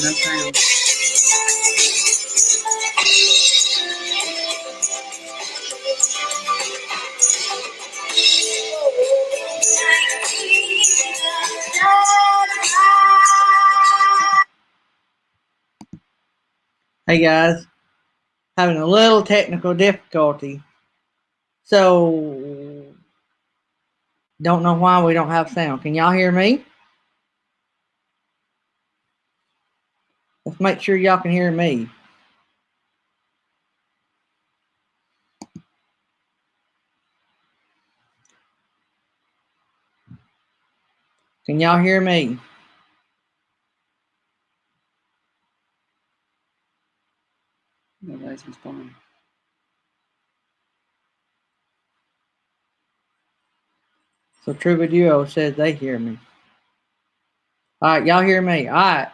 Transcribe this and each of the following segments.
no sound. Hey guys, having a little technical difficulty. So, don't know why we don't have sound. Can y'all hear me? Let's make sure y'all can hear me. Can y'all hear me? Nobody's responding. So Truba Duo says they hear me. All right, y'all hear me. All right.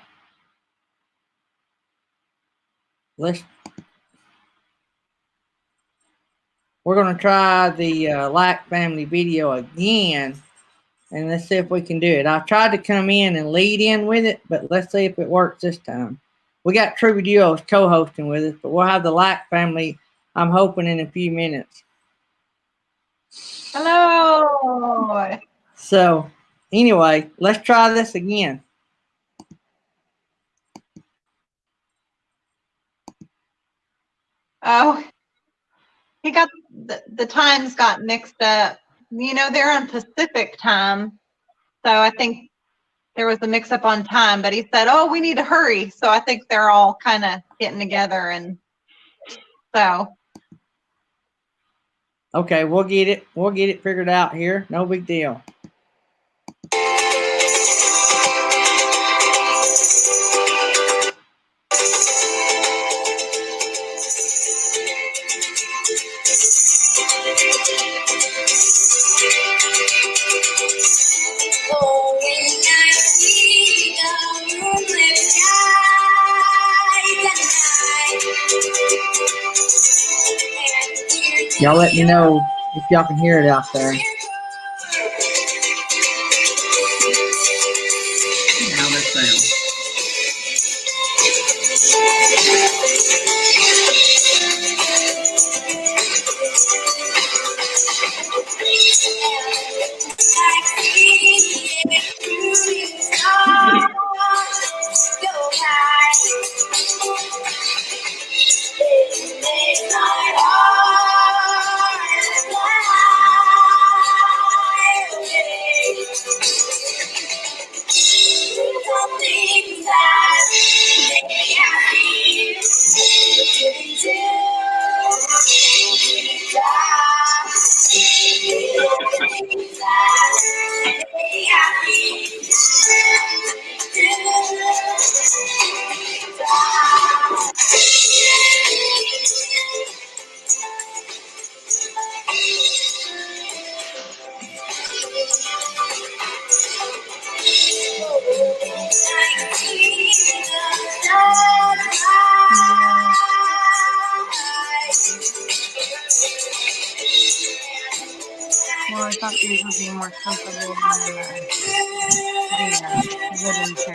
We're going to try the Lack family video again, and let's see if we can do it. I tried to come in and lead in with it, but let's see if it works this time. We got Truba Duos co-hosting with us, but we'll have the Lack family, I'm hoping, in a few minutes. Hello. So, anyway, let's try this again. Oh, he got the times got mixed up. You know, they're on Pacific time, so I think there was a mix-up on time. But he said, "Oh, we need to hurry." So I think they're all kind of getting together, and so. Okay, we'll get it. We'll get it figured out here. No big deal. Y'all let me know if y'all can hear it out there. Now this sounds. Well, I thought these would be more comfortable than the wooden chair.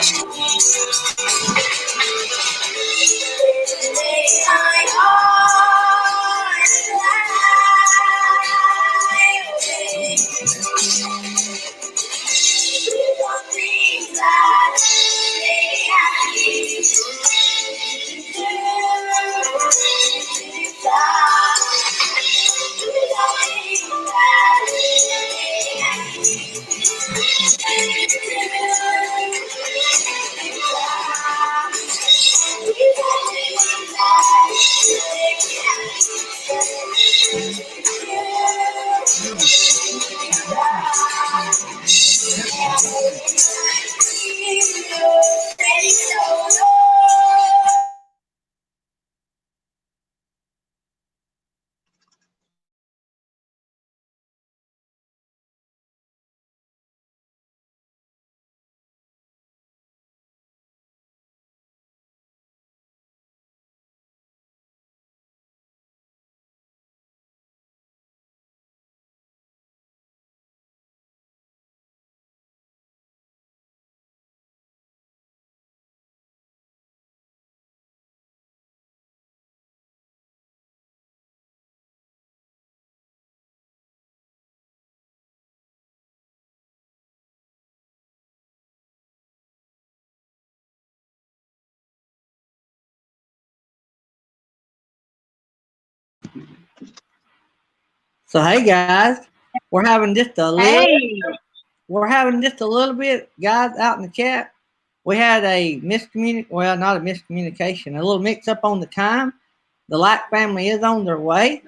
So hey guys, we're having just a little Hey, we're having just a little bit, guys, out in the chat. We had a well, not a miscommunication, a little mix up on the time. The Lack family is on their way.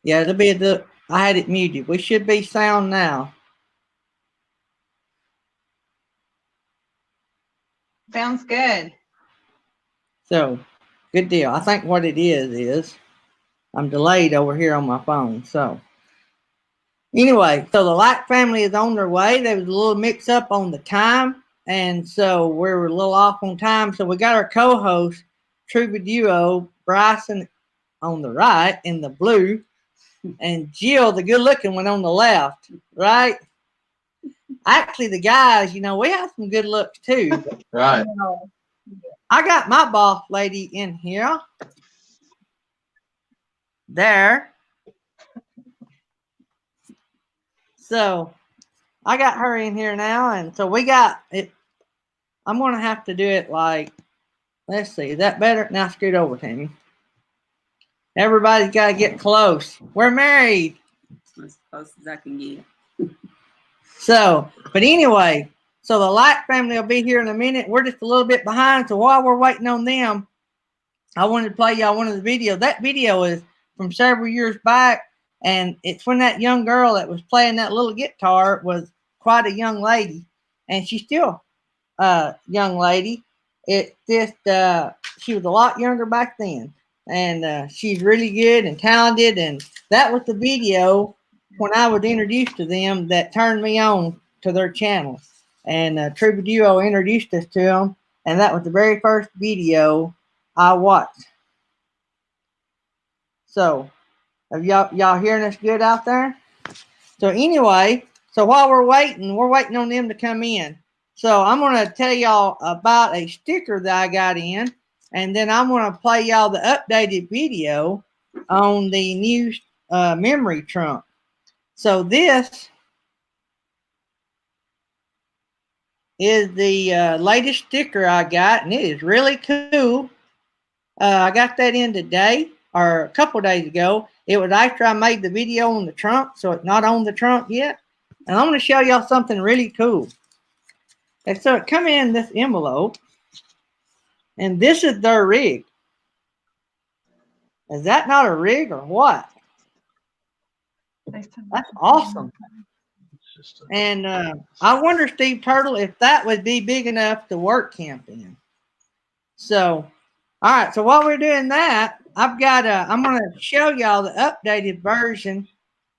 Yeah, it'll be I had it muted. We should be sound now. sounds good. So, good deal. I think what it is I'm delayed over here on my phone. So, anyway, so the Lack family is on their way. There was a little mix up on the time, and so we were a little off on time. So we got our co-host, Trooper Duo, Bryson on the right in the blue, and Jill, the good-looking one, on the left. Right? Actually, the guys, we have some good looks too. Right. I got my boss lady in here. There. So I got her in here now, and so we got it. I'm gonna have to do it like, let's see, is that better? Now scoot over, Tammy. Everybody's gotta get close. We're married. As close as I can get. So, but anyway, so the Light family will be here in a minute. We're just a little bit behind, so while we're waiting on them, I wanted to play y'all one of the videos. That video is from several years back, and it's when that young girl that was playing that little guitar was quite a young lady, and she's still a young lady. It just she was a lot younger back then, and she's really good and talented. And that was the video when I was introduced to them that turned me on to their channel. And Trooper Duo introduced us to them, and that was the very first video I watched. So, have y'all hearing us good out there? So anyway, so while we're waiting on them to come in. So I'm going to tell y'all about a sticker that I got in, and then I'm going to play y'all the updated video on the new memory trunk. So this is the latest sticker I got, and it is really cool. I got that in today, or a couple days ago. It was after I made the video on the trunk, so it's not on the trunk yet. And I'm going to show y'all something really cool. And so it come in this envelope, and this is their rig. Is that not a rig or what? That's awesome. And I wonder, Steve Turtle, if that would be big enough to work camp in. So, all right. So while we're doing that, I'm going to show y'all the updated version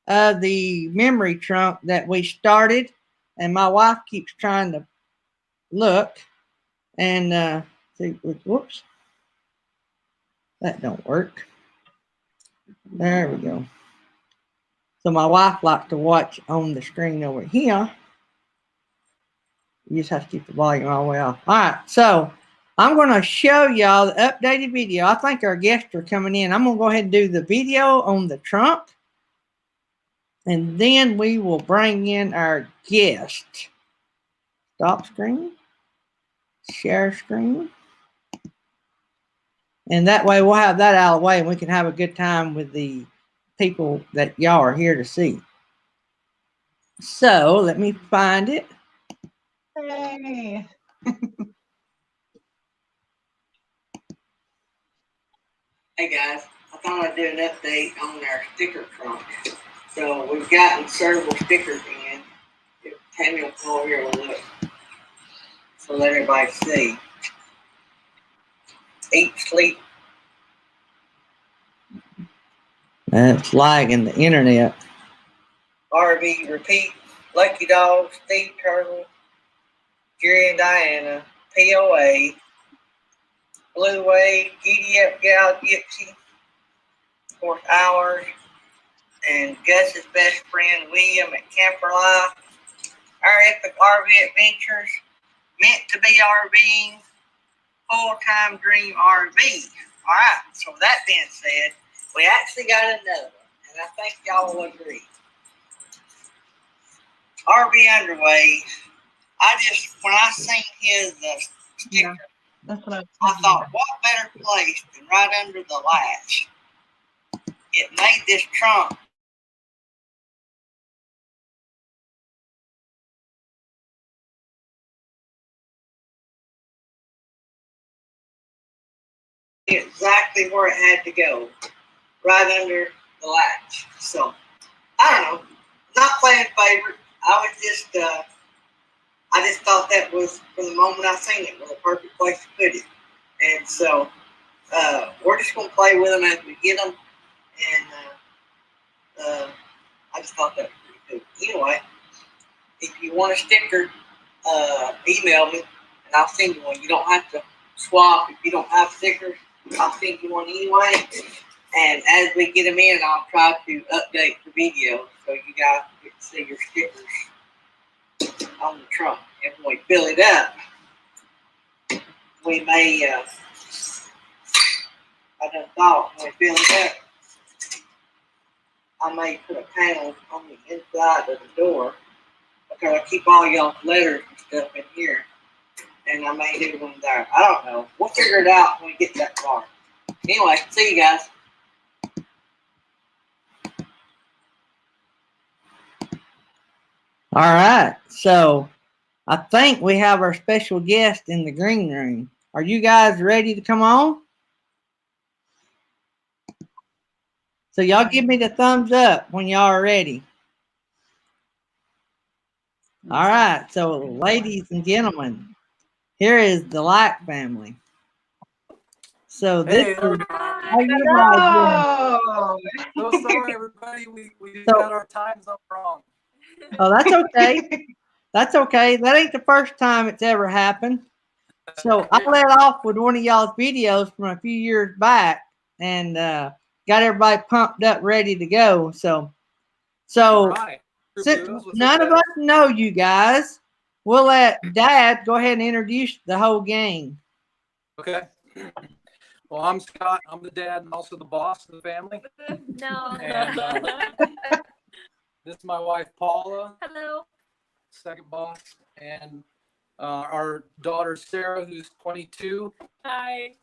of the memory trunk that we started, and my wife keeps trying to look and see. Whoops, that don't work. There we go. So my wife likes to watch on the screen over here. You just have to keep the volume all the way off. All right, so I'm going to show y'all the updated video. I think our guests are coming in. I'm going to go ahead and do the video on the trunk, and then we will bring in our guest. Stop screen, share screen, and that way we'll have that out of the way, and we can have a good time with the people that y'all are here to see. So let me find it. Hey. Hey guys, I thought I'd do an update on our sticker trunk. So we've gotten several stickers in. Tammy will come over here and look, so let everybody see. Eat, sleep. That's lagging the internet. RV Repeat, Lucky Dog, Steve Turtle, Jerry and Diana, POA, Blue Wave, Giddy Up Gal Gypsy, of course ours, and Gus's best friend William at Camper Life, our Epic RV Adventures, Meant to Be RVing, Full Time Dream RV. All right, so that being said, we actually got another one, and I think y'all will agree. RV Underway, when I seen his sticker, That's what I was I thinking. thought, what better place than right under the latch? It made this trunk exactly where it had to go, right under the latch. So I don't know, not playing favorite. I just thought that was, from the moment I seen it, was a perfect place to put it. And so we're just gonna play with them as we get them. And I just thought that was pretty cool. Anyway, if you want a sticker, email me and I'll send you one. You don't have to swap if you don't have stickers. I'll send you one anyway. And as we get them in, I'll try to update the video so you guys can see your stickers on the trunk. And when we fill it up, we may, I done thought when we fill it up, I may put a panel on the inside of the door because I keep all y'all's letters and stuff in here. And I may do one there. I don't know. We'll figure it out when we get that far. Anyway, see you guys. All right. So I think we have our special guest in the green room. Are you guys ready to come on? So y'all give me the thumbs up when y'all are ready. All right. So ladies and gentlemen, here is the Lack family. So this Hey, is everybody. how you guys doing? Oh, So sorry, everybody. We So- got our time zone wrong. Oh, that's okay. That's okay. That ain't the first time it's ever happened. So I let off with one of y'all's videos from a few years back and got everybody pumped up, ready to go. So All right. since Blues, what's none up, of us know you guys, we'll let Dad go ahead and introduce the whole gang. Okay. Well, I'm Scott. I'm the dad and also the boss of the family. No. And this is my wife, Paula, Hello. second boss, and our daughter, Sarah, who's 22. Hi.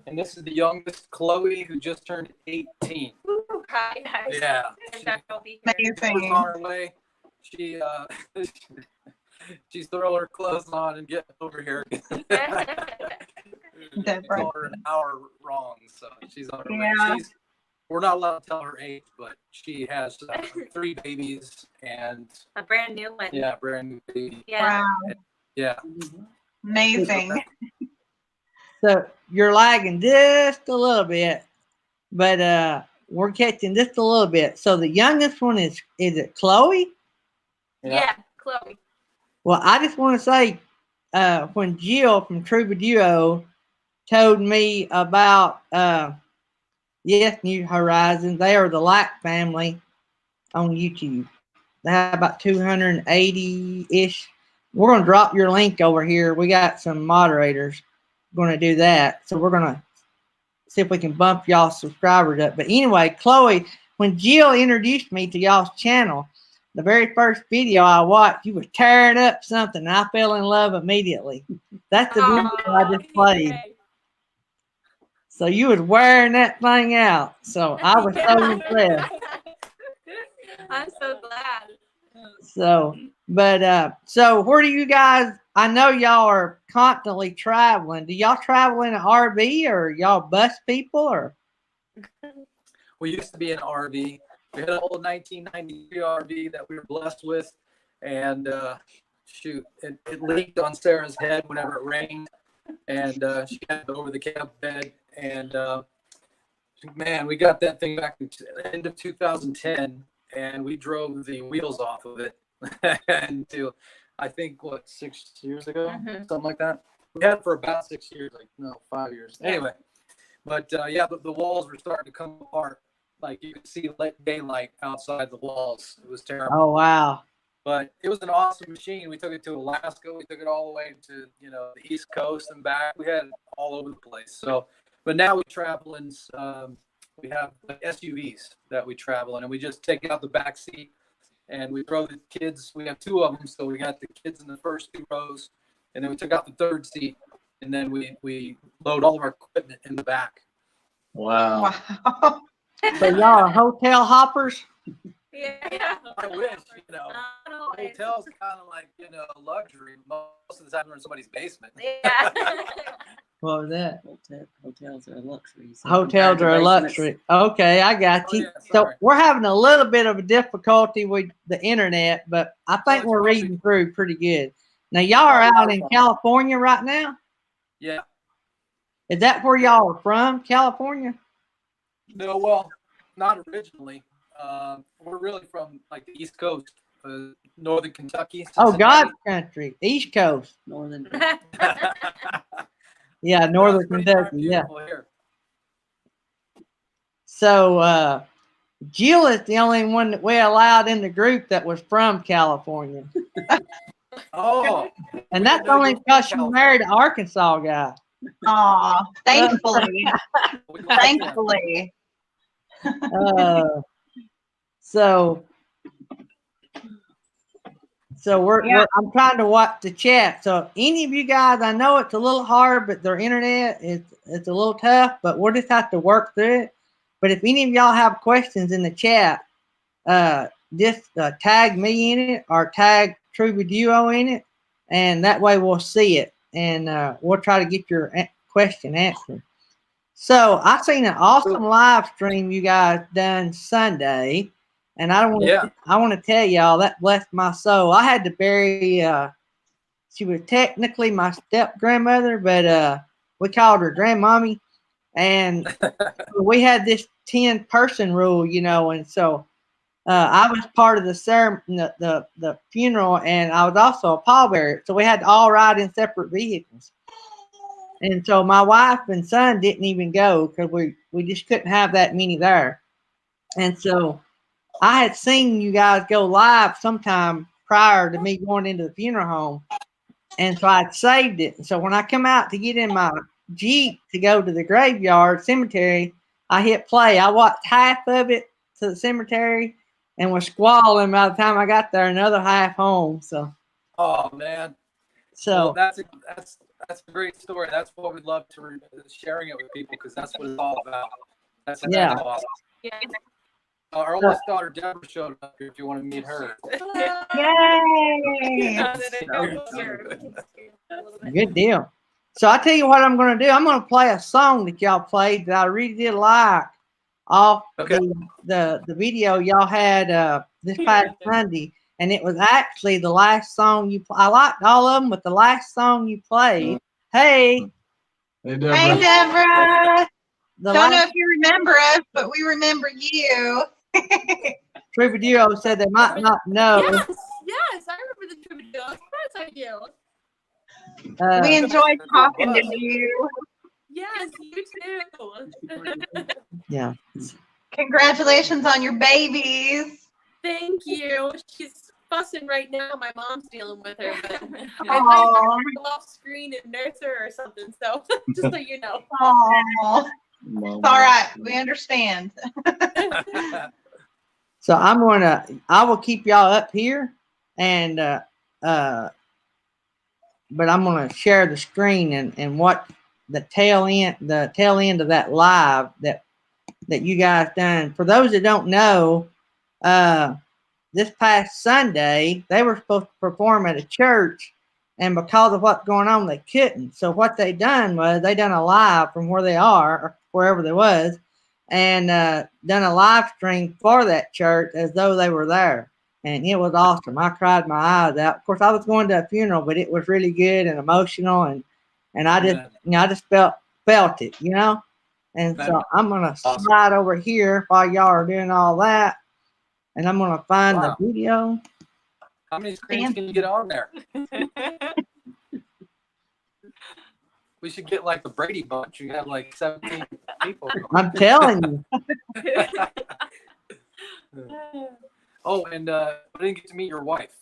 And this is the youngest, Chloe, who just turned 18. Hi, guys. Yeah. I'm glad I'll be here. She was on her way. She she's throwing her clothes on and getting over here. Deborah. Told her an hour wrong, so she's on her Yeah. way. We're not allowed to tell her age, but she has 3 babies and A brand new one. yeah, brand new baby. Yeah. Wow. Yeah. Amazing. So you're lagging just a little bit, but we're catching just a little bit. So the youngest one is it Chloe? Yeah. Chloe. Well, I just want to say, when Jill from Truba Duo told me about Yes New Horizons, they are the Lack family on YouTube. They have about 280-ish. We're going to drop your link over here. We got some moderators going to do that. So we're going to see if we can bump y'all subscribers up. But anyway, Chloe, when Jill introduced me to y'all's channel, the very first video I watched, you were tearing up something, and I fell in love immediately. That's the video I just played. Yay. So you was wearing that thing out. So I was so impressed. I'm so glad. So, but so where do you guys? I know y'all are constantly traveling. Do y'all travel in an RV or y'all bus people or? We used to be an RV. We had an old 1993 RV that we were blessed with, and shoot, it leaked on Sarah's head whenever it rained, and she had it over the cab bed, and man, we got that thing back in the end of 2010, and we drove the wheels off of it until I think 6 years ago, something like that. We had it for about 6 years, 5 years. Anyway, but yeah, the walls were starting to come apart. Like you could see daylight outside the walls. It was terrible. Oh wow! But it was an awesome machine. We took it to Alaska. We took it all the way to the East Coast and back. We had it all over the place. So, but now we travel in. We have SUVs that we travel in, and we just take out the back seat and we throw the kids. We have 2 of them, so we got the kids in the first 2 rows, and then we took out the third seat and then we load all of our equipment in the back. Wow. Wow. So y'all are hotel hoppers? Yeah. I wish, you know. Not always. Hotel's kind of like, luxury. Most of the time they're in somebody's basement. Yeah. What was that? Hotels are a luxury. so Hotels compared to are a basements- luxury. Okay, I got Oh, you. yeah, So sorry. we're having a little bit of a difficulty with the internet, but I think it's we're probably- reading through pretty good. Now y'all are Probably out our in fault. California right now? Yeah. Is that where y'all are from, California? No, well, not originally. We're really from like the East Coast, Northern Kentucky. Oh, Cincinnati. God country, East Coast. Northern. Yeah, No, Northern it's pretty darn Kentucky. Yeah. beautiful here. So Jill is the only one that we allowed in the group that was from California, Oh, and We that's didn't know you only were from because she California. married an Arkansas guy. Aw, thankfully, we like that. thankfully. Uh, so Yeah. I'm trying to watch the chat. So any of you guys, I know it's a little hard, but their internet it's a little tough, but we'll just have to work through it. But if any of y'all have questions in the chat, just tag me in it or tag Truby Duo in it, and that way we'll see it, and we'll try to get your question answered. So I seen an awesome live stream you guys done Sunday, and I want to tell y'all that blessed my soul. I had to bury. She was technically my step grandmother, but we called her grandmommy, and we had this 10-person rule, and so I was part of the ceremony, the funeral, and I was also a pallbearer. So we had to all ride in separate vehicles. And so my wife and son didn't even go because we just couldn't have that many there. And so I had seen you guys go live sometime prior to me going into the funeral home. And so I'd saved it. And so when I come out to get in my Jeep to go to the graveyard cemetery, I hit play. I watched half of it to the cemetery and was squalling by the time I got there, another half home. So, Oh man. so Well, that's a great story. That's what we'd love to sharing it with people because that's what it's all about. That's Yeah. awesome. Yeah. Our oldest daughter Deborah showed up here. If you want to meet her. Yay! good deal. So I tell you what I'm going to do. I'm going to play a song that y'all played that I really did like off Okay. the video y'all had this past Sunday. And it was actually the last song I liked all of them, but the last song you played, hey, Hey, Hey, Deborah. Deborah. the Don't know last if you remember us, but we remember you. Trooper Duo said they might not know. Yes, I remember the Troubadour. Of course I do. We Uh, enjoyed talking to you. Yes, you too. yeah. Congratulations on your babies. Thank you. She's fussing right now. My mom's dealing with her, but I Aw. might go off screen and nurse her or something. So just so you know. Aw. It's all right. We understand. So I will keep y'all up here, and but I'm gonna share the screen and what the tail end of that live that you guys done. For those that don't know, this past Sunday they were supposed to perform at a church, and because of what's going on, they couldn't. So what they done was they done a live from where they are or wherever they was, and done a live stream for that church as though they were there. And it was awesome. I cried my eyes out. Of course, I was going to a funeral, but it was really good and emotional, and I just I just felt it, And so I'm gonna slide over here while y'all are doing all that, and I'm gonna find the video. How many screens can you get on there? We should get like the Brady Bunch. You have like 17 people. I'm telling you. Oh, and I didn't get to meet your wife.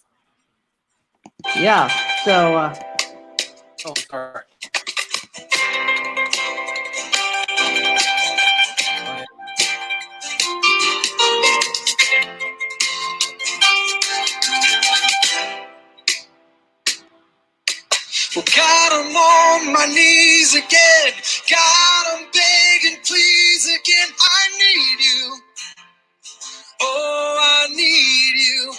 Yeah. So Oh, sorry. God, I'm on my knees. knees again. God, I'm begging, please again. I need you. Oh, I need you.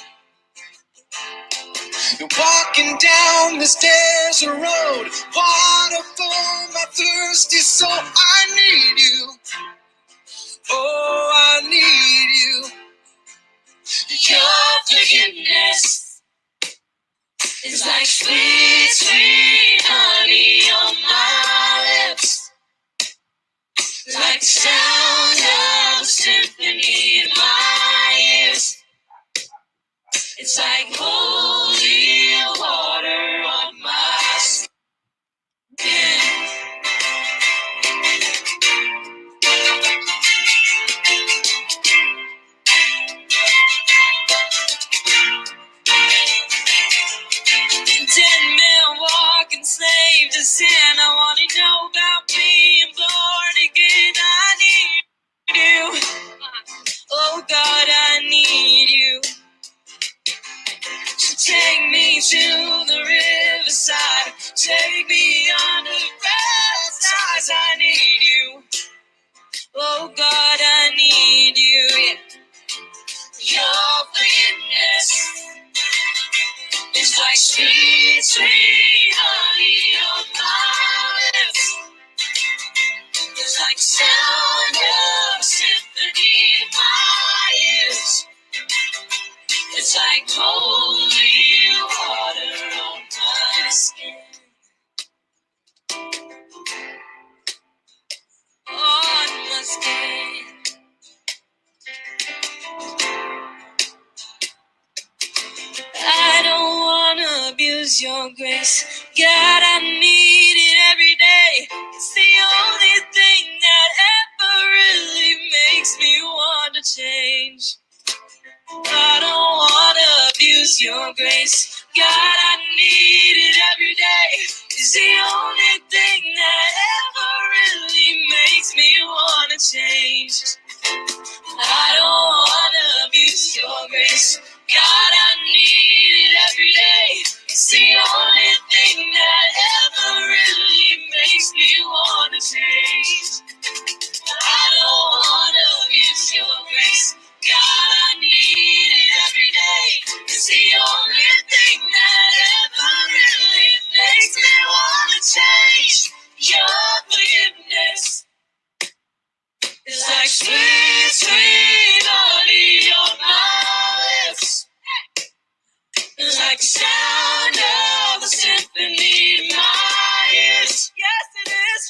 You're walking down this desert road, water for my thirsty soul. I need you. Oh, I need you. Your forgiveness is like sweet, sweet honey on my lips. Like the sound of a symphony in my ears. It's like holy water on my skin. Dead men walking slave to sin. I want to know about being born again. I need you. Oh God, I need you. So take me to the riverside. Take me under the baptized. I need you. Oh God, I need you. Yeah. Your forgiveness is like sweet, sweet honey on my lips. It's like sound of a symphony in my ears. It's like holy water on my skin. On my skin. I don't wanna abuse your grace. God, I need it every day. It's the only thing that ever really makes me want to change. I don't wanna abuse your grace. God, I need it every day. It's the only thing that ever really makes me wanna change. I don't wanna abuse your grace. God, I need it every day. It's the only thing that ever really makes me wanna change. I don't wanna abuse your grace. God, I need it every day. It's the only thing that ever really makes me wanna change. Your forgiveness is like sweet, sweet honey on my lips. It's like the sound of a symphony in my ears. Yes, it is.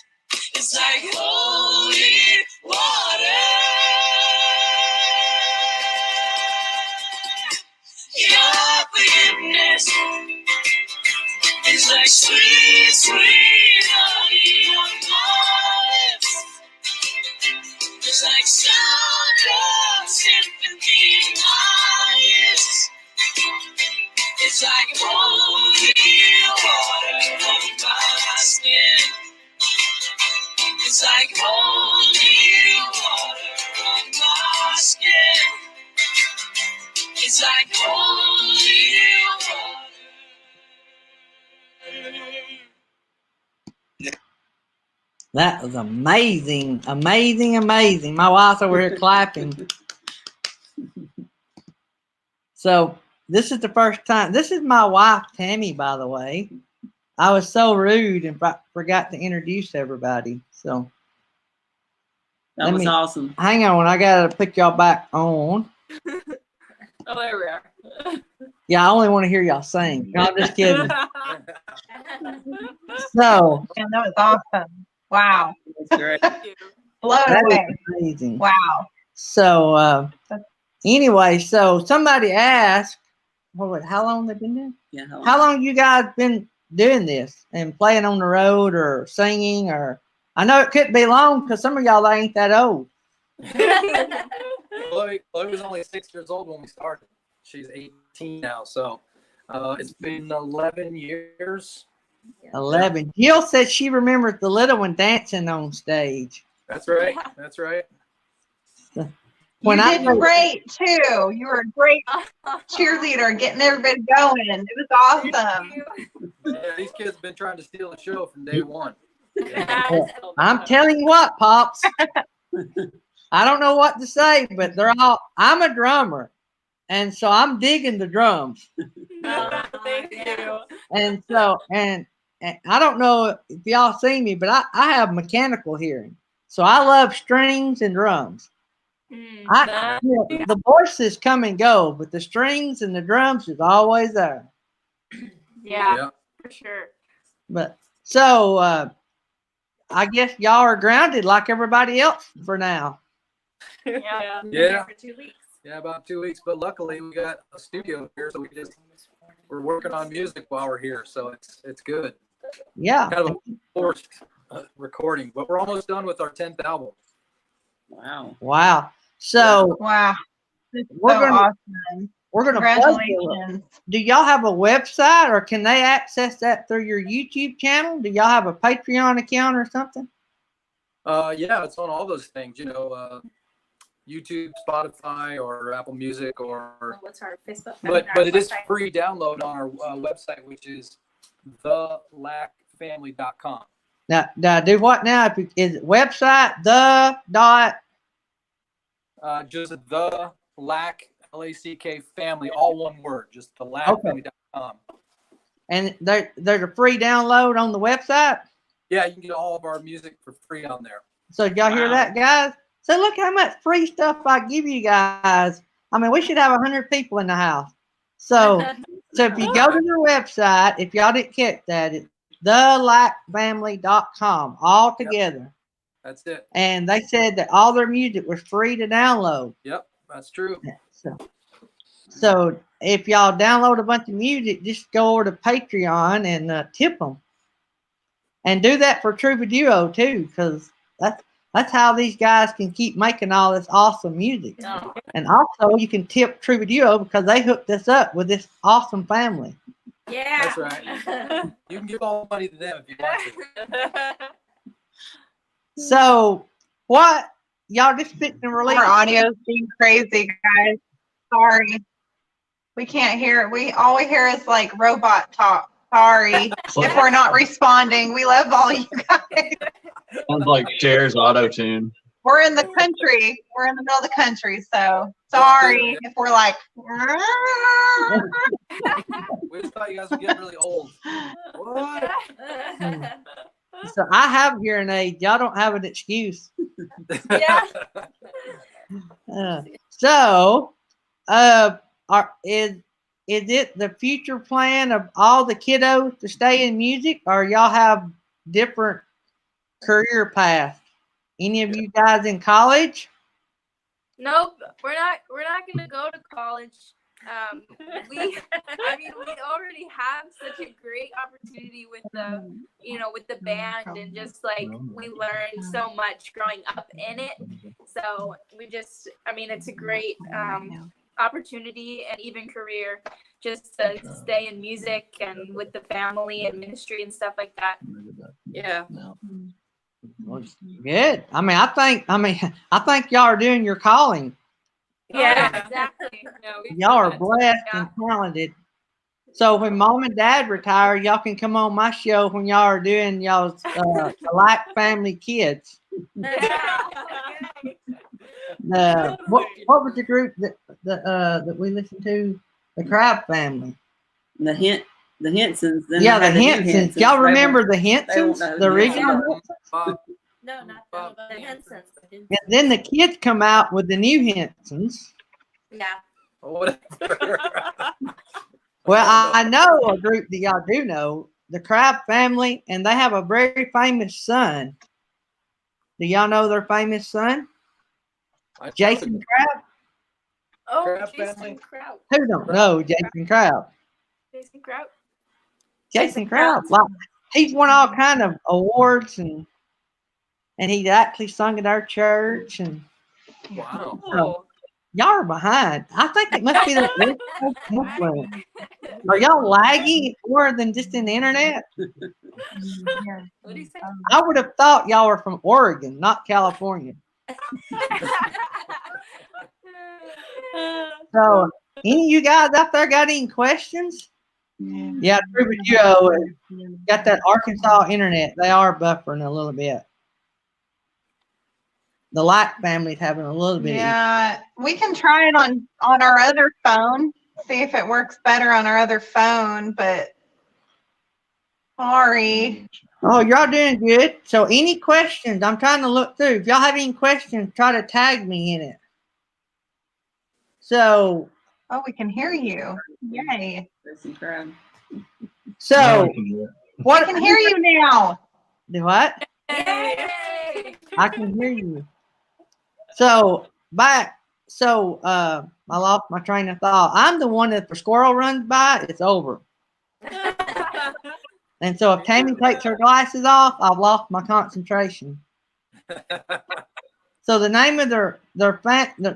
It's like holy water. Your forgiveness is like sweet, sweet honey on my lips. It's like sound of symphony in my ears. It's like holy water on my skin. It's like holy water on my skin. It's like holy water. That was amazing, amazing, amazing. My wife's over here clapping. So this is the first time. This is my wife, Tammy, by the way. I was so rude and forgot to introduce everybody. So That was awesome. hang on. I got to put y'all back on. Oh, there we are. Yeah, I only want to hear y'all sing. No, I'm just kidding. So And that was awesome. Wow. That's great. Blown that away. is amazing. Wow. So anyway, so somebody asked, how long they've been doing? Yeah. How long you guys been doing this and playing on the road or singing? Or I know it could be long because some of y'all ain't that old. Chloe was only 6 years old when we started. She's 18 now, so it's been 11 years. 11. Jill said she remembers the little one dancing on stage. That's right. That's right. When You I did great too. You were a great cheerleader, getting everybody going. It was awesome. Yeah, these kids have been trying to steal the show from day one. I'm telling you what, Pops. I don't know what to say, but I'm a drummer. And so I'm digging the drums. Thank you. And so, and I don't know if y'all see me, but I have mechanical hearing. So I love strings and drums. The voices come and go, but the strings and the drums is always there. Yeah, for sure. But so I guess y'all are grounded like everybody else for now. Yeah. Yeah. For 2 weeks. Yeah, about 2 weeks. But luckily we got a studio here, so we're working on music while we're here, so it's good. Yeah. Kind of a forced recording, but we're almost done with our 10th album. Wow. Wow. So Wow. This is We're so gonna- awesome. we're gonna plug you. Congratulations. Do y'all have a website, or can they access that through your YouTube channel? Do y'all have a Patreon account or something? Yeah, it's on all those things, YouTube, Spotify, or Apple Music, or What's our Facebook? but it is free download on our website, which is thelackfamily.com. Now do what now? Is it website the dot? Just the Lack, LACK family, all one word, just thelackfamily.com. And there's a free download on the website. Yeah, you can get all of our music for free on there. So y'all hear Wow. that, guys? So look how much free stuff I give you guys. I mean, we should have 100 people in the house. So if you go to their website, if y'all didn't catch that, it's thelackfamily.com all together. That's it. And they said that all their music was free to download. Yep, that's true. So if y'all download a bunch of music, just go over to Patreon and tip them. And do that for Troubadour too, because that's how these guys can keep making all this awesome music. Oh. And also you can tip Troubadour because they hooked us up with this awesome family. Yeah. That's right. You can give all the money to them if you want to. So what y'all just fixing to release? Our audio's being crazy, guys. Sorry. We can't hear it. All we hear is like robot talk. Sorry if we're not responding. We love all you guys. Sounds like Cher's auto tune. We're in the country. We're in the middle of the country, so sorry if we're like. We just thought you guys were getting really old. What? So I have hearing aids. Y'all don't have an excuse. Yeah. Is it the future plan of all the kiddos to stay in music, or y'all have different career paths? Any of you guys in college? Nope, we're not gonna go to college. We already have such a great opportunity with the band, and just like we learned so much growing up in it. So it's a great opportunity and even career just to stay in music and with the family and ministry and stuff like that. Yeah. Good. I think y'all are doing your calling. Yeah, exactly. Y'all are blessed and talented. So when mom and dad retire, y'all can come on my show when y'all are doing y'all's Lack Family Kids. What was the group that we listened to? The Crab Family. The Hensons. Then Yeah, the they had Hensons. Y'all remember the Hensons? know The who original they Hensons? No, not the Hensons. And then the kids come out with the new Hensons. Yeah. Whatever. Well, I know a group that y'all do know, the Crab Family, and they have a very famous son. Do y'all know their famous son? Jason Crab? Oh, Kraut Jason family? Kraut. Who don't know Jason Crab? Jason Kraut. Jason Crab. Like, he's won all kind of awards, and he actually sung at our church. And Wow. Oh. y'all are behind. I think it must be the influence. Are y'all lagging more than just in the internet? What do you say? I would have thought y'all were from Oregon, not California. So, any of you guys out there got any questions? Yeah, Trooper Duo got that Arkansas internet. They are buffering a little bit. The Light family's having a little bit. Yeah, we can try it on our other phone. See if it works better on our other phone. But sorry. Oh, y'all doing good. So, any questions? I'm trying to look through. If y'all have any questions, try to tag me in it. So, Oh, we can hear you. Yay! Listen, crowd. so what? I can hear you now. Do what? Yay! I can hear you. So back. So I lost my train of thought. I'm the one that if the squirrel runs by, it's over. And so if Tammy takes her glasses off, I've lost my concentration. So the name of the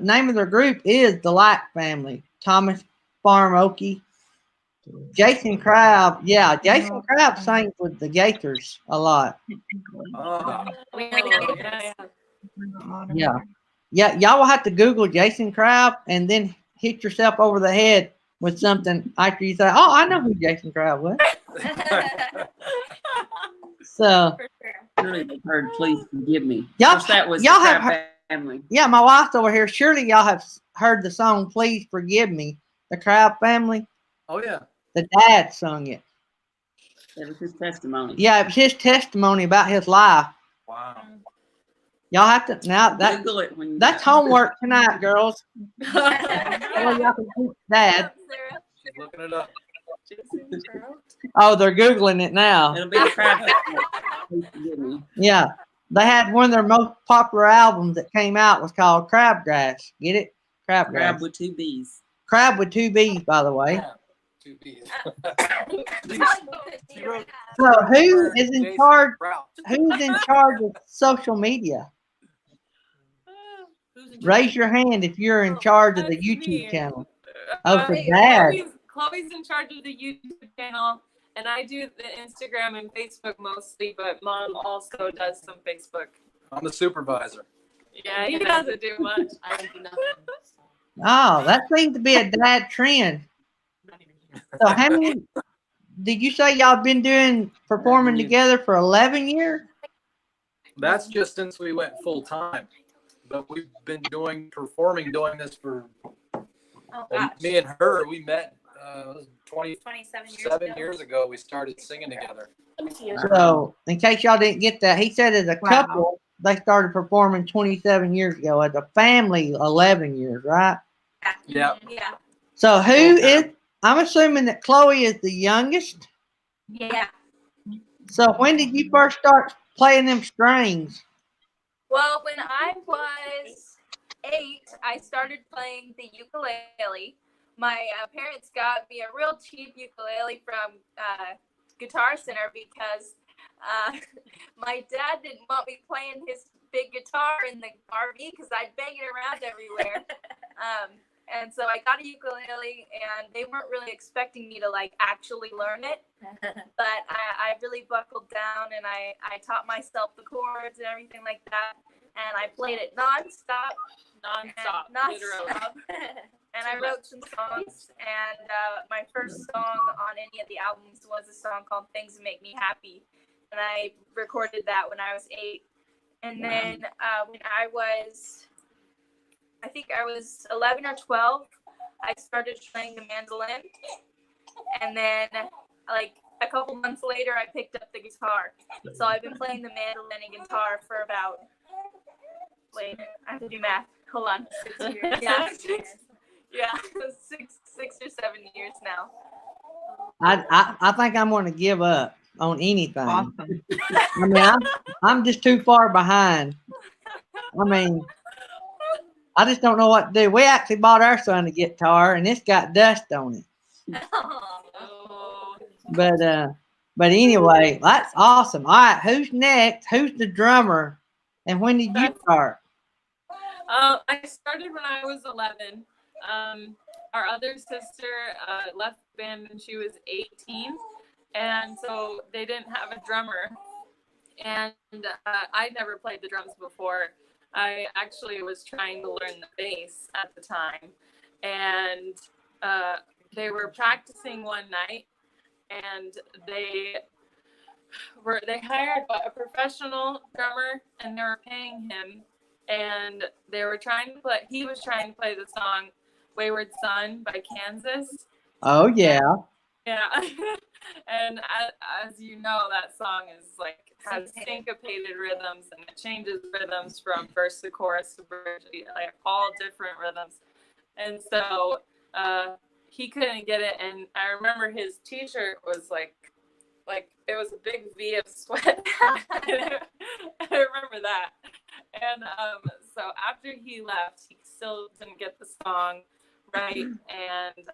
name of their group is the Light Family. Thomas Farm Okie. Jason Crabb, yeah, Jason Crabb sang with the Gators a lot. Ah, Yeah. Yeah, y'all will have to Google Jason Crabb and then hit yourself over the head with something after you say, "Oh, I know who Jason Crabb was." So, For sure. Surely they've heard "Please Forgive Me." Y'all- Of course, that was y'all the have Crab Family. yeah, my wife's over here. Surely y'all have heard the song "Please Forgive Me." The Crabb Family. oh yeah. The dad sung it. That was his testimony. Yeah, it was his testimony about his life. Wow. Y'all have to now that Google it when you that's homework tonight, girls. Well, y'all can teach dad. She's looking it up. Oh, they're googling it now. It'll be the Crab Family. Please Forgive Me. Yeah, they had one of their most popular albums that came out was called Crabgrass. Get it? Crabgrass. Crab with 2 B's. Crab with 2 B's, by the way. Yeah. 2 B's. So who is in Jason charge? Prout. Who's in charge of social media? Raise your hand if you're in charge of the That's YouTube me. channel. Oh, for dad. Chloe's in charge of the YouTube channel, and I do the Instagram and Facebook mostly, but Mom also does some Facebook. I'm the supervisor. Yeah, he doesn't do much. I don't do nothing. Oh, that seems to be a dad trend. So how many did you say y'all been doing performing together for 11 years? That's just since we went full time. But we've been doing this for Oh, well, gosh. me and her. We met 27 27 years ago. We started singing together. So in case y'all didn't get that, he said as a Wow. couple they started performing 27 years ago. As a family, 11 years, right? Yeah. Yeah. So who is? I'm assuming that Chloe is the youngest. Yeah. So when did you first start playing them strings? Well, when I was 8, I started playing the ukulele. My parents got me a real cheap ukulele from Guitar Center because my dad didn't want me playing his big guitar in the RV because I'd bang it around everywhere. And so I got a ukulele, and they weren't really expecting me to like actually learn it. But I really buckled down, and I taught myself the chords and everything like that. And I played it nonstop. Literally. And I wrote some songs, and my first song on any of the albums was a song called Things That Make Me Happy. And I recorded that when I was 8. And then when I think I was 11 or 12, I started playing the mandolin. And then like a couple months later, I picked up the guitar. So I've been playing the mandolin and guitar for about, wait, I have to do math. Hold on. 6 years. Yeah. Yeah, 6 or 7 years now. I think I'm going to give up on anything. Awesome. I mean, I'm just too far behind. I mean, I just don't know what to do. We actually bought our son a guitar, and it's got dust on it. Oh. But anyway, that's awesome. All right, who's next? Who's the drummer? And when did you start? I started when I was 11. Our other sister left the band when she was 18, and so they didn't have a drummer. And I never played the drums before. I actually was trying to learn the bass at the time, and they were practicing one night, and they hired a professional drummer, and they were paying him, and he was trying to play the song "Wayward Son" by Kansas. Oh yeah. Yeah. And as you know, that song is has syncopated rhythms, and it changes rhythms from verse to chorus to bridge, like all different rhythms. And so he couldn't get it, and I remember his T-shirt was like it was a big V of sweat. I remember that. And so after he left, he still didn't get the song right, and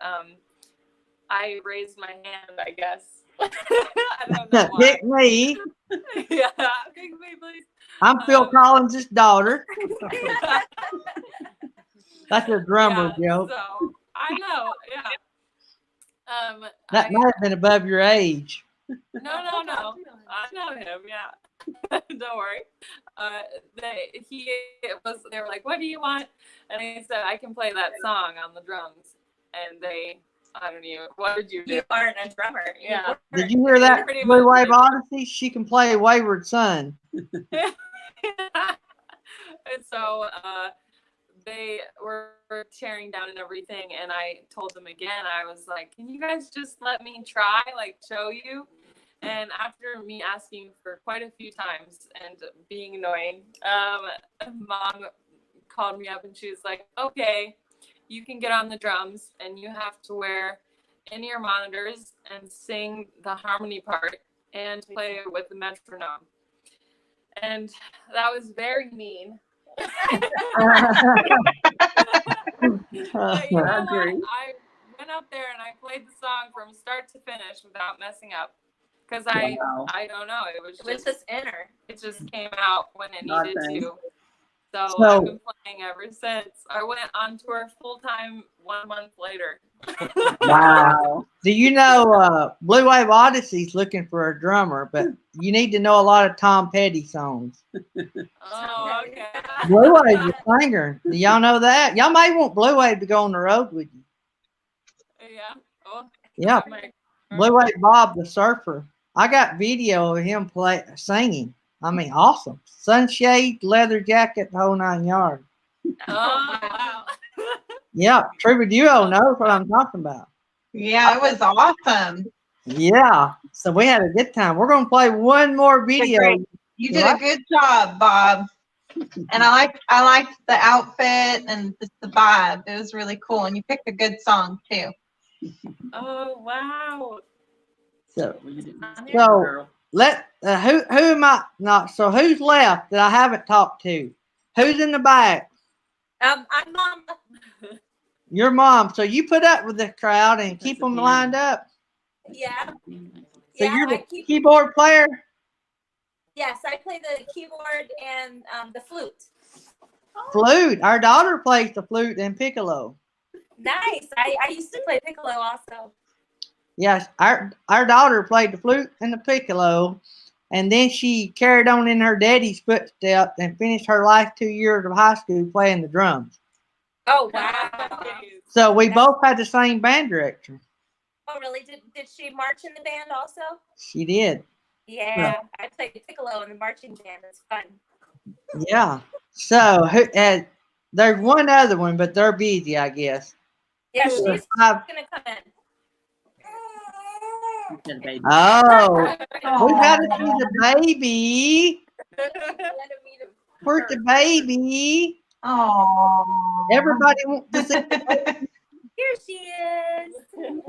I raised my hand, I guess. I don't know why. Pick me. Yeah, pick me, please. I'm Phil Collins' daughter. That's a drummer joke. So I know, yeah. That might have been above your age. No. I know him, yeah. Don't worry. They were like, "What do you want?" And I said, "I can play that song on the drums." And I don't know, what did you do? You aren't a drummer. Yeah. Did you hear that Pretty Blue much. Wave Odyssey? She can play Wayward Son. And so they were tearing down and everything, and I told them again, I was like, "Can you guys just let me try, show you?" And after me asking for quite a few times and being annoying, Mom called me up and she was like, "Okay, you can get on the drums, and you have to wear in-ear monitors and sing the harmony part and play with the metronome." And that was very mean. But you know what? I went up there and I played the song from start to finish without messing up, because Wow. I don't know, it was It was just just inner. it just came out when it needed Nothing. to. So So- I've been playing ever since. I went on tour full time 1 month later. Wow. Do you know Blue Wave Odyssey's looking for a drummer, but you need to know a lot of Tom Petty songs. Oh, okay. Blue Wave's a singer. Do y'all know that? Y'all may want Blue Wave to go on the road with you. Yeah. Oh, Yeah. I might- Blue Wave Bob the Surfer. I got video of him singing. I mean, awesome. Sunshade, leather jacket, the whole 9 yards. Oh, wow. Yeah, Troubadour knows what I'm talking about. Yeah, it was awesome. Yeah, so we had a good time. We're going to play one more video. Great. You did a good job, Bob. And I liked the outfit and just the vibe. It was really cool. And you picked a good song too. Oh, wow. So Well, you didn't miss So- that, girl. who am I not? So who's left that I haven't talked to? Who's in the back? I'm Mom. Your mom. So you put up with the crowd and keep them lined up. Yeah. So Yeah, you're I the keyboard player. Yes, I play the keyboard and the flute. Flute. Our daughter plays the flute and piccolo. Nice. I used to play piccolo also. Yes, our daughter played the flute and the piccolo, and then she carried on in her daddy's footsteps and finished her last 2 years of high school playing the drums. Oh wow. So we both had the same band director. Oh really? Did she march in the band also? She did. Yeah, I played piccolo in the marching band. It's fun. Yeah. So there's one other one, but they're busy, I guess. Yeah, So she's I've- gonna come in. You said baby. oh, we got to Aw. see the baby. Let him meet him. Where's the baby? Aw. Everybody wants to see. Here she is.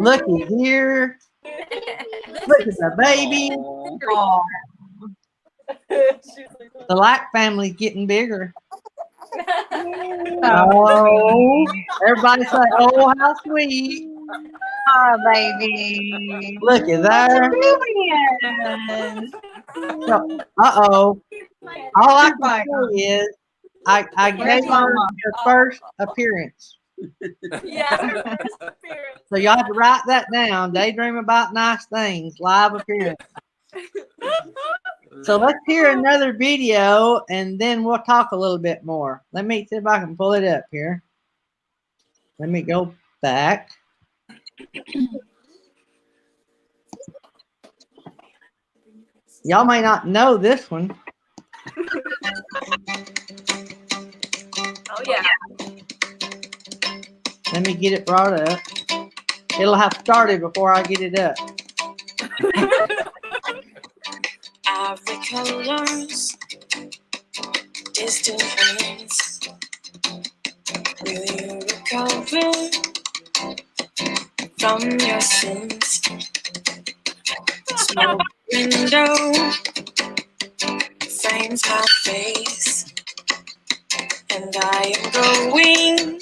Looky here. Look at the baby. Aw. Aw. The Lack family's getting bigger. Oh, Oh, everybody say, "Oh, how sweet!" baby. Look at there. Julian. All I can Bye. say is, I Where's gave her Mama? her first appearance. Yeah. So y'all have to write that down. Daydream about nice things. Live appearance. So let's hear another video, and then we'll talk a little bit more. Let me see if I can pull it up here. Let me go back. Y'all may not know this one. Oh yeah. Let me get it brought up. It'll have started before I get it up. Ivory colors, distant hands. Will you recover from your sins? Smoke window frames my face, and I am going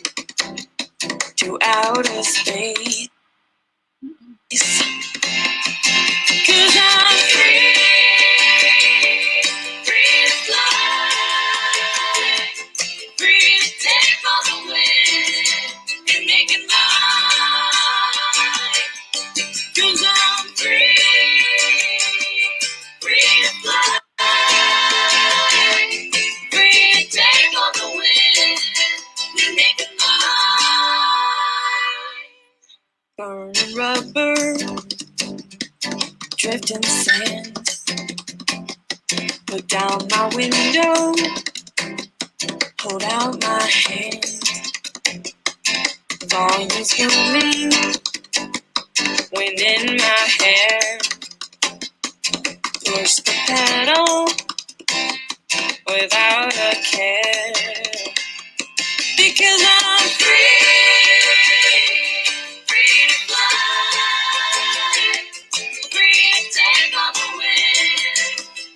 to outer space. 'Cause I'm free, free to fly, free to take on the wind and make it mine. 'Cause I'm free, free to fly, free to take on the wind and make it mine. Burning rubber, drifting sand. Look down my window, hold out my hand. Volumes booming, wind in my hair. Push the pedal without a care. Because I'm free, free to fly, free to take on the wind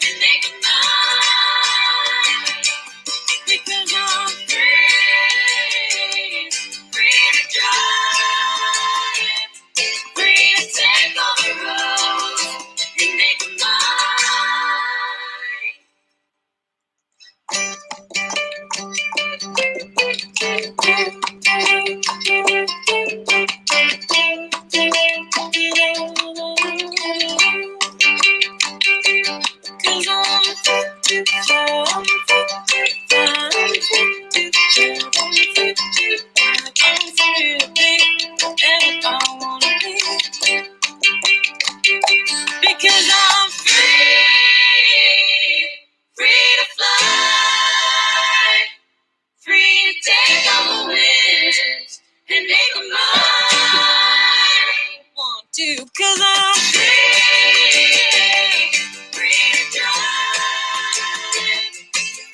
and make it mine. Because I'm free, free to drive, free to take on the road and make it Because I'm free, free to fly, free to take on the winds and make them mine. Want to, 'cause I'm free, free to drive,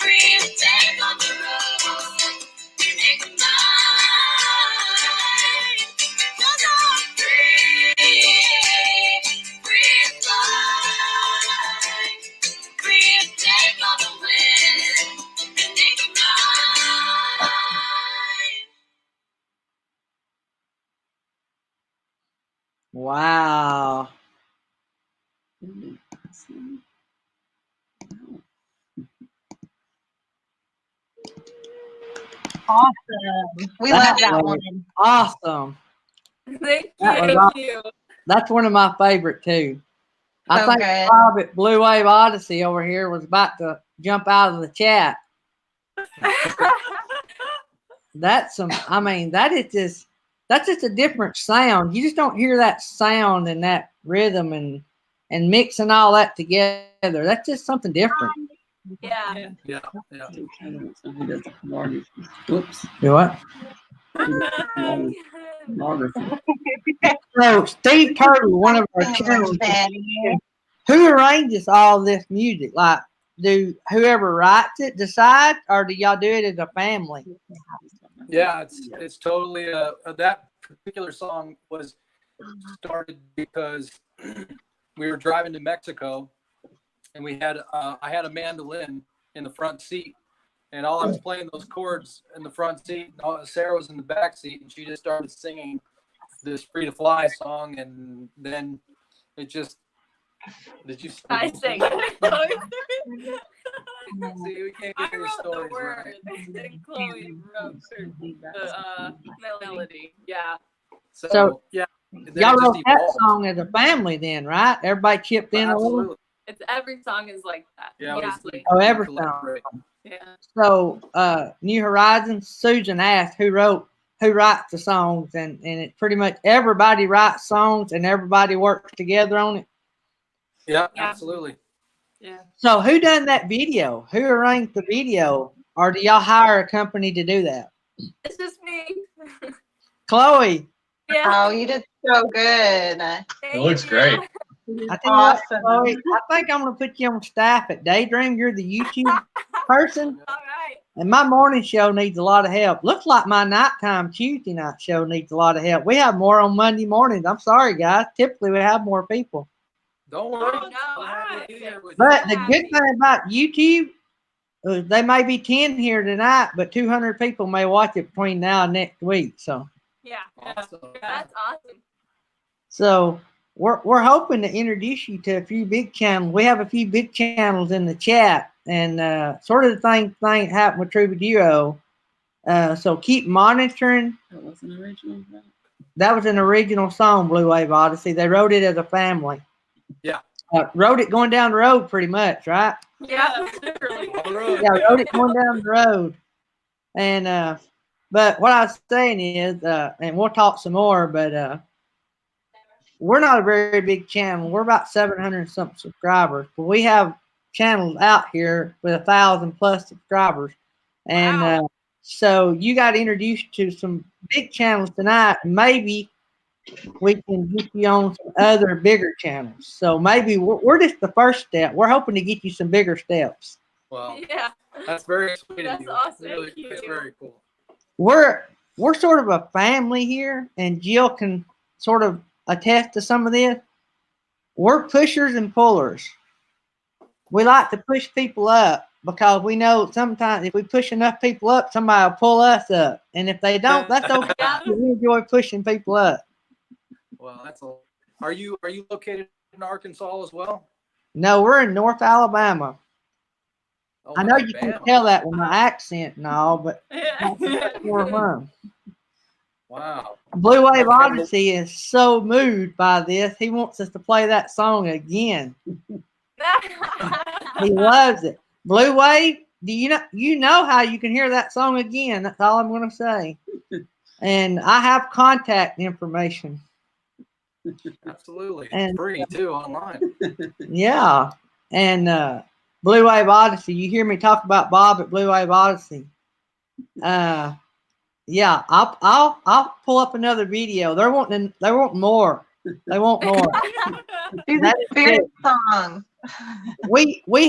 free to take on the road and make them mine. 'Cause I'm free, free to fly, free to take on the wind and make them mine. Wow. Awesome. We love that one. Awesome. Thank That was you. awesome. Thank you. That's one of my favorite too. I So think good. Bob at Blue Wave Odyssey over here was about to jump out of the chat. That's some, I mean, that's just a different sound. You just don't hear that sound and that rhythm and mixing all that together. That's just something different. Yeah. Yeah. Whoops. Do what? So Steve Turtle, one of our channels, who arranges all this music? Like, do whoever writes it decide, or do y'all do it as a family? Yeah, it's totally that particular song was started because we were driving to Mexico and we had I had a mandolin in the front seat and all I was playing those chords in the front seat. Sarah was in the back seat and she just started singing this Free to Fly song and then it just I sing. See, we can't I get any wrote the stories word right. and Chloe wrote the melody. Yeah. So yeah, and then Y'all it just wrote that evolved. song as a family, then, right? Everybody chipped in a little. Absolutely. It's every song is like that. Yeah, Honestly. Oh, every song. collaborate. Yeah. So, New Horizons, Susan asked who writes the songs, and it pretty much everybody writes songs and everybody works together on it. Yeah, Yeah. absolutely. Yeah. So who done that video? Who arranged the video? Or do y'all hire a company to do that? It's just me. Chloe, Yeah. Oh, you did so good. Thank It looks you. great. I tell you what, Awesome. Chloe, I think I'm gonna put you on staff at Daydream. You're the YouTube person, All right. and my morning show needs a lot of help. Looks like my nighttime Tuesday night show needs a lot of help. We have more on Monday mornings. I'm sorry, guys. Typically, we have more people. Don't worry. Oh, no, We'll have I'm you here with But you. the good thing about YouTube, they may be 10 here tonight, but 200 people may watch it between now and next week. So. Yeah. Awesome. That's awesome. So we're hoping to introduce you to a few big channels. We have a few big channels in the chat, and sort of the thing happened with Trouba Duo. So keep monitoring. That was an original. Right? That was an original song, Blue Wave Odyssey. They wrote it as a family. Yeah. Wrote it going down the road, pretty much, right? Yeah, literally. On the road. Yeah, wrote it going down the road. And but what I was saying is, and we'll talk some more, but we're not a very big channel. We're about 700 something subscribers, but we have channels out here with 1,000+ subscribers. And Wow. so you got introduced to some big channels tonight. Maybe we can get you on some other bigger channels. So maybe we're just the first step. We're hoping to get you some bigger steps. Well, Yeah. that's very sweet of That's you. awesome. Really, Thank it's you. very cool. We're sort of a family here, and Jill can sort of attest to some of this. We're pushers and pullers. We like to push people up because we know sometimes if we push enough people up, somebody will pull us up. And if they don't, that's okay. Yeah. We enjoy pushing people up. Well, that's all. Are you located in Arkansas as well? No, we're in North Alabama. Oh, I know you can Alabama. tell that with my accent and all, but Yeah. that's where we're from. Wow. Blue Wave Okay. Odyssey is so moved by this. He wants us to play that song again. He loves it. Blue Wave, do you know how you can hear that song again? That's all I'm going to say. And I have contact information. Absolutely. And- Free too online. Yeah. And Blue Wave Odyssey, you hear me talk about Bob at Blue Wave Odyssey. Yeah, I'll pull up another video. They're wanting more. They want more. Do the That is spirit song. We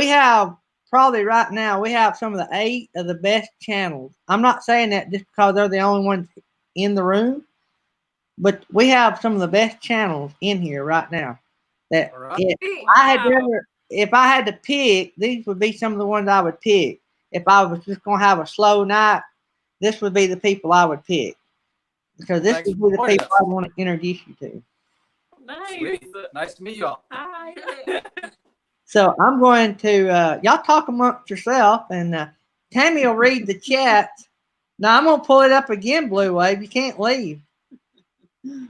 have probably right now we have some of the 8 of the best channels. I'm not saying that just because they're the only ones in the room, but we have some of the best channels in here right now. That All right. if I had to pick, these would be some of the ones I would pick. If I was just gonna have a slow night, this would be the people I would pick. Because this Thanks would for be the joining people us. I want to introduce you to. Nice. Sweet. Nice to meet y'all. Hi. So I'm going to y'all talk amongst yourself, and Tammy will read the chat. Now I'm gonna pull it up again, Blue Wave. You can't leave.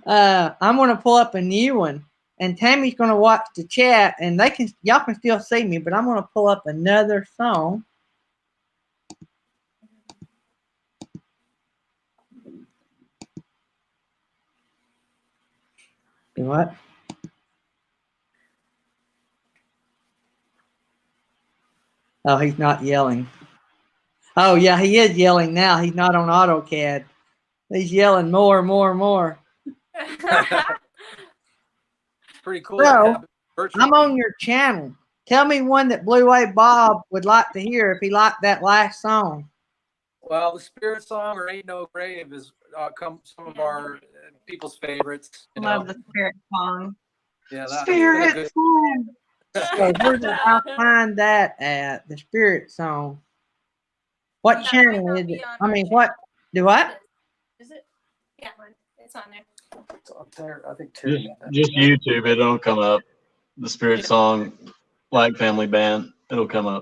I'm gonna pull up a new one, and Tammy's gonna watch the chat, and y'all can still see me, but I'm gonna pull up another song. What? Oh, he's not yelling. Oh, yeah, he is yelling now. He's not on AutoCAD. He's yelling more and more and more. Pretty cool. So, to have it virtually. I'm on your channel. Tell me one that Blue Wave Bob would like to hear if he liked that last song. Well, the Spirit song or Ain't No Grave is some of our people's favorites. You Love know? the spirit song. Yeah, that's Spirit good. song. So where did I find that at? The Spirit song. What That channel might is not be it? on I our mean, channel. what? Do what? Is it? Yeah, it's on there. I think Terry. Just YouTube, it'll come up. The Spirit song, Black Family Band, it'll come up.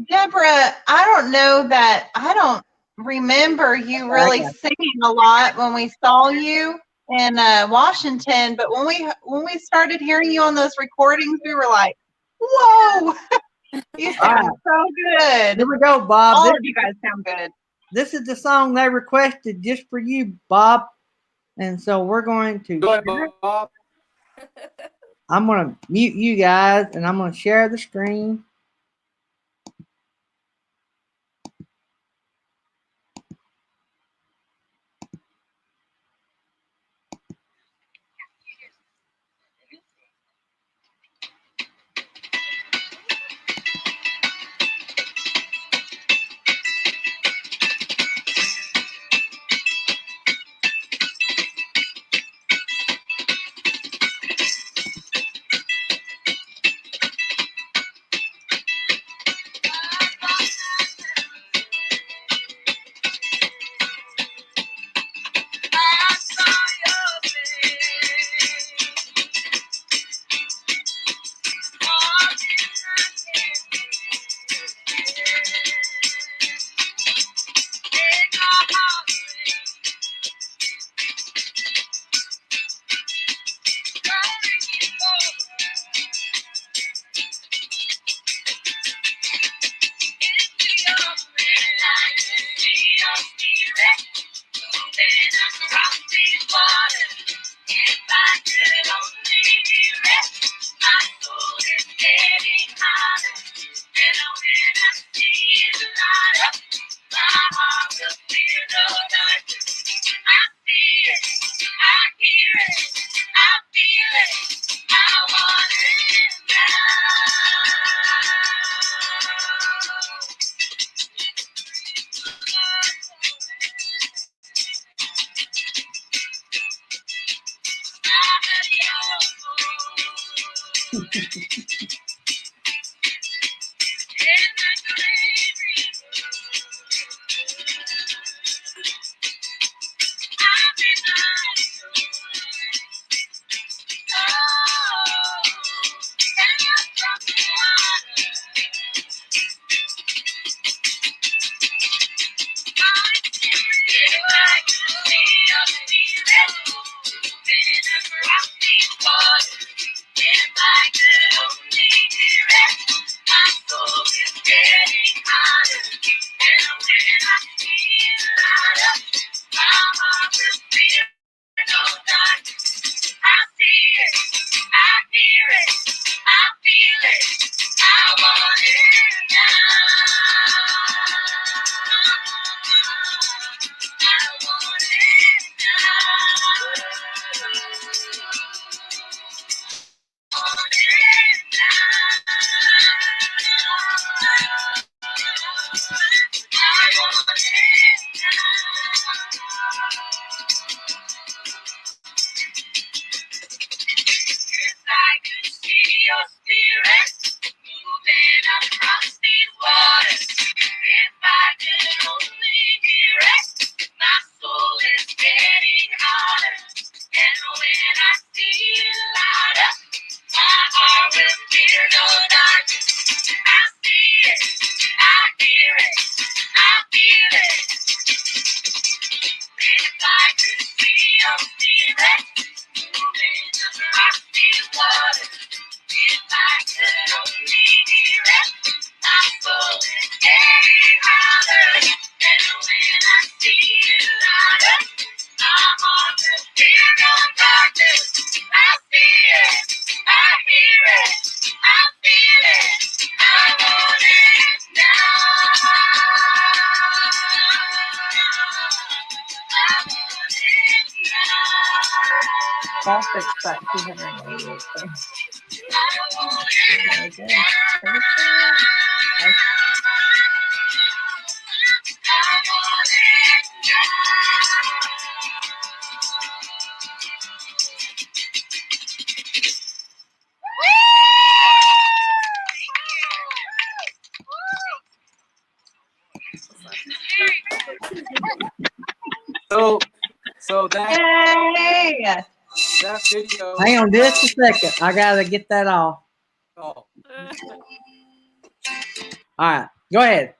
Deborah, I don't know that I don't remember you really singing a lot when we saw you in Washington, but when we started hearing you on those recordings, we were like, "Whoa, you sound so good!" Here we go, Bob. All of you guys sound good. This is the song they requested just for you, Bob. And so we're going to. Go ahead, Bob. I'm going to mute you guys and I'm going to share the screen. I'll fix that 288 thing. Very good. So that Yay! that video. Hang on just a second. I got to get that off. Oh, All right. Go ahead.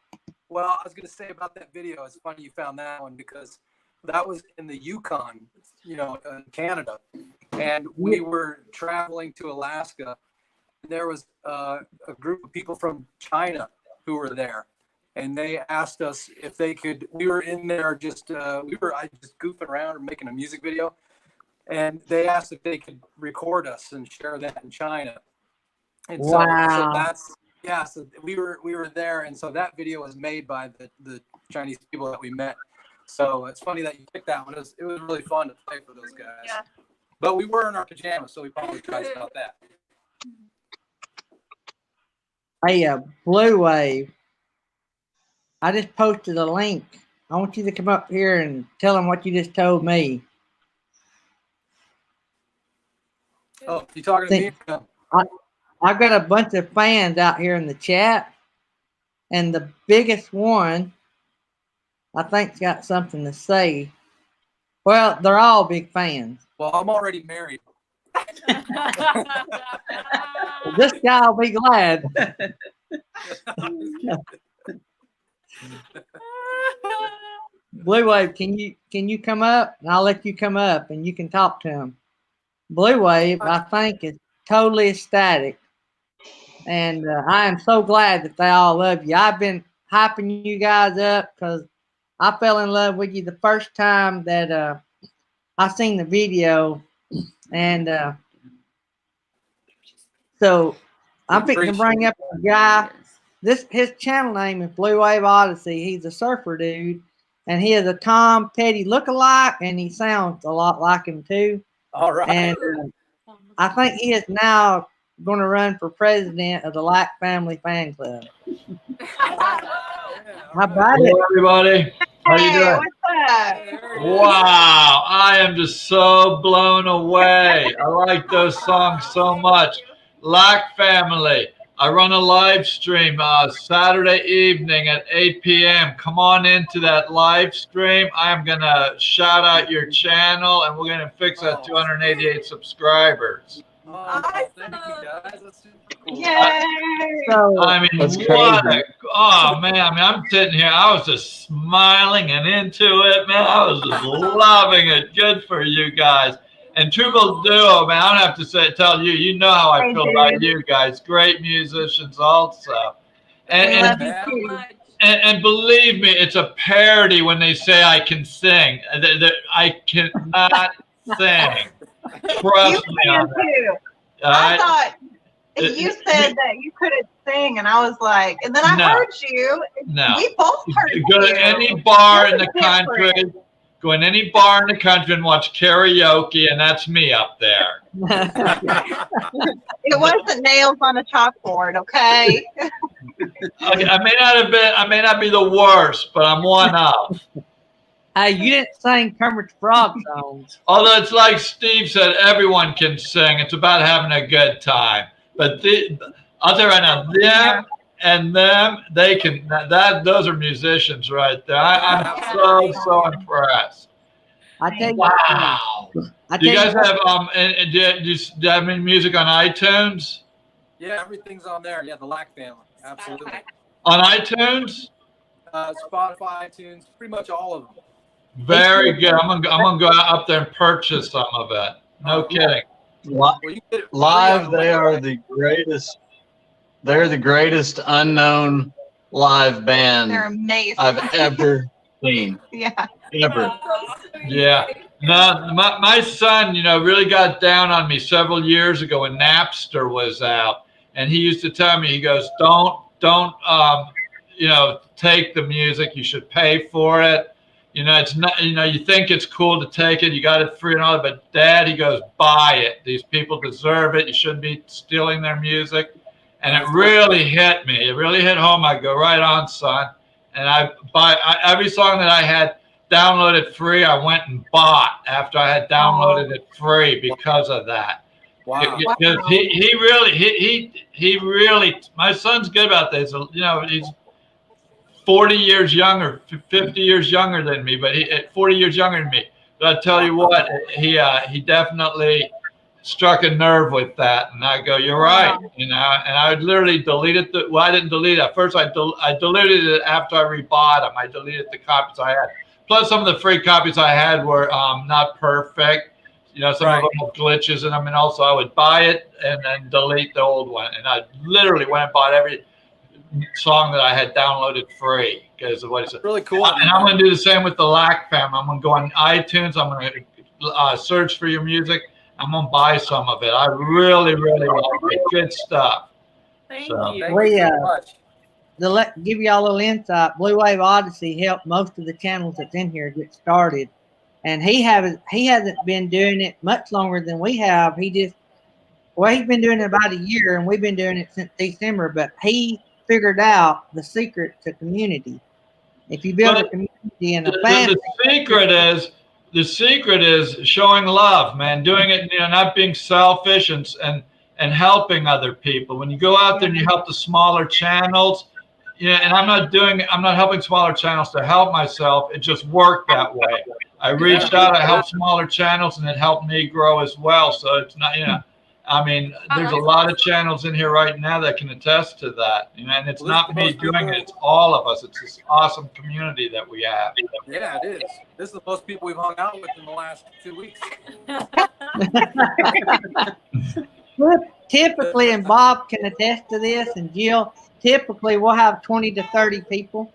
well, I was going to say about that video. It's funny you found that one because that was in the Yukon, in Canada, and we were traveling to Alaska. There was a group of people from China who were there, and they asked us if they could. We were in there just just goofing around and making a music video, and they asked if they could record us and share that in China. And so Wow. that's, yeah, so we were there, and so that video was made by the Chinese people that we met. So it's funny that you picked that one. It was really fun to play for those guys. Yeah. But we were in our pajamas, so we apologize about that. Hey, Blue Wave. I just posted a link. I want you to come up here and tell them what you just told me. Oh, you talking to me? No. I've got a bunch of fans out here in the chat, and the biggest one, I think's got something to say. Well, they're all big fans. Well, I'm already married. This guy will be glad. Blue Wave, can you come up? And I'll let you come up and you can talk to him. Blue Wave, I think, is totally ecstatic. And I am so glad that they all love you. I've been hyping you guys up because I fell in love with you the first time that I seen the video. And so I'm fixing to bring up a guy. His channel name is Blue Wave Odyssey. He's a surfer dude. And he is a Tom Petty lookalike, and he sounds a lot like him too. All right. And I think he is now going to run for president of the Lack Family Fan Club. How about it? Hello, everybody. How you Hey, doing? what's up? Wow, I am just so blown away. I like those songs so much. Lack Family. I run a live stream Saturday evening at 8 p.m. Come on into that live stream. I'm going to shout out your channel, and we're going to fix that 288 subscribers. Oh, thank you guys. That's super cool. Yay! So, I mean, That's what crazy. oh man, I mean, I'm sitting here, I was just smiling and into it, man. I was just loving it. Good for you guys. And Triple Duo, man, I don't have to tell you, you know how I Thank feel you. about you guys. Great musicians also. And, Love and, you so too. much. and believe me, it's a parody when they say I can sing. I cannot sing. You Trust me on can that. too. All I right? thought It- you said that you couldn't sing, and I was like, and then I No. heard you. No. We both heard Go you. to any bar in There's the a country. difference. Go in any bar in the country and watch karaoke, and that's me up there. It wasn't nails on a chalkboard, okay? I may not be the worst, but I'm one of. hey, you didn't sing Kermit's Frog songs. Although it's like Steve said, everyone can sing. It's about having a good time. But I'll tell you right now, them and them, they can. Those are musicians right there. I'm so impressed. I tell you, Wow. I Do you tell guys what, have do you have any music on iTunes? Yeah, everything's on there. Yeah, the Lack Family. Absolutely. On iTunes? Spotify, iTunes, pretty much all of them. Very good. I'm gonna go up there and purchase some of it. No kidding. Well, you can get it free Live, on they the are the greatest. They're the greatest unknown live band They're amazing. I've ever seen. Yeah. Ever. Yeah. No, my son, really got down on me several years ago when Napster was out, and he used to tell me, he goes, don't take the music. You should pay for it. It's not, you think it's cool to take it. You got it free and all that, but Dad, he goes, buy it. These people deserve it. You shouldn't be stealing their music. And it really hit me. It really hit home. I go, right on, son. And I buy every song that I had downloaded free. I went and bought after I had downloaded it free because of that. Wow. Because he really, my son's good about this. He's 40 years younger, 50 years younger than me, but 40 years younger than me. But I tell you what, he definitely struck a nerve with that. And I go, you're right. And I would literally delete it. Well, I didn't delete it. At first, I deleted it after I rebought them. I deleted the copies I had. Plus, some of the free copies I had were not perfect. Some of them had glitches in them. And also, I would buy it and then delete the old one. And I literally went and bought every song that I had downloaded free because of what he said. Really cool. And I'm going to do the same with the Lack Family. I'm going to go on iTunes. I'm going to search for your music. I'm gonna buy some of it. I really, really like it. Good stuff. Thank So- you. Thank We, you so much. To give y'all a little insight, Blue Wave Odyssey helped most of the channels that's in here get started, and he hasn't been doing it much longer than we have. He's been doing it about a year, and we've been doing it since December. But he figured out the secret to community. If you build a But community and a The family, secret is showing love, man. Doing it, not being selfish and helping other people. When you go out there and you help the smaller channels, and I'm not helping smaller channels to help myself. It just worked that way. I reached out, I helped smaller channels, and it helped me grow as well. So it's not, I mean, there's a lot of channels in here right now that can attest to that. And it's not me doing it, it's all of us. It's this awesome community that we have. Yeah, it is. This is the most people we've hung out with in the last 2 weeks. typically, and Bob can attest to this, and Jill, typically we'll have 20 to 30 people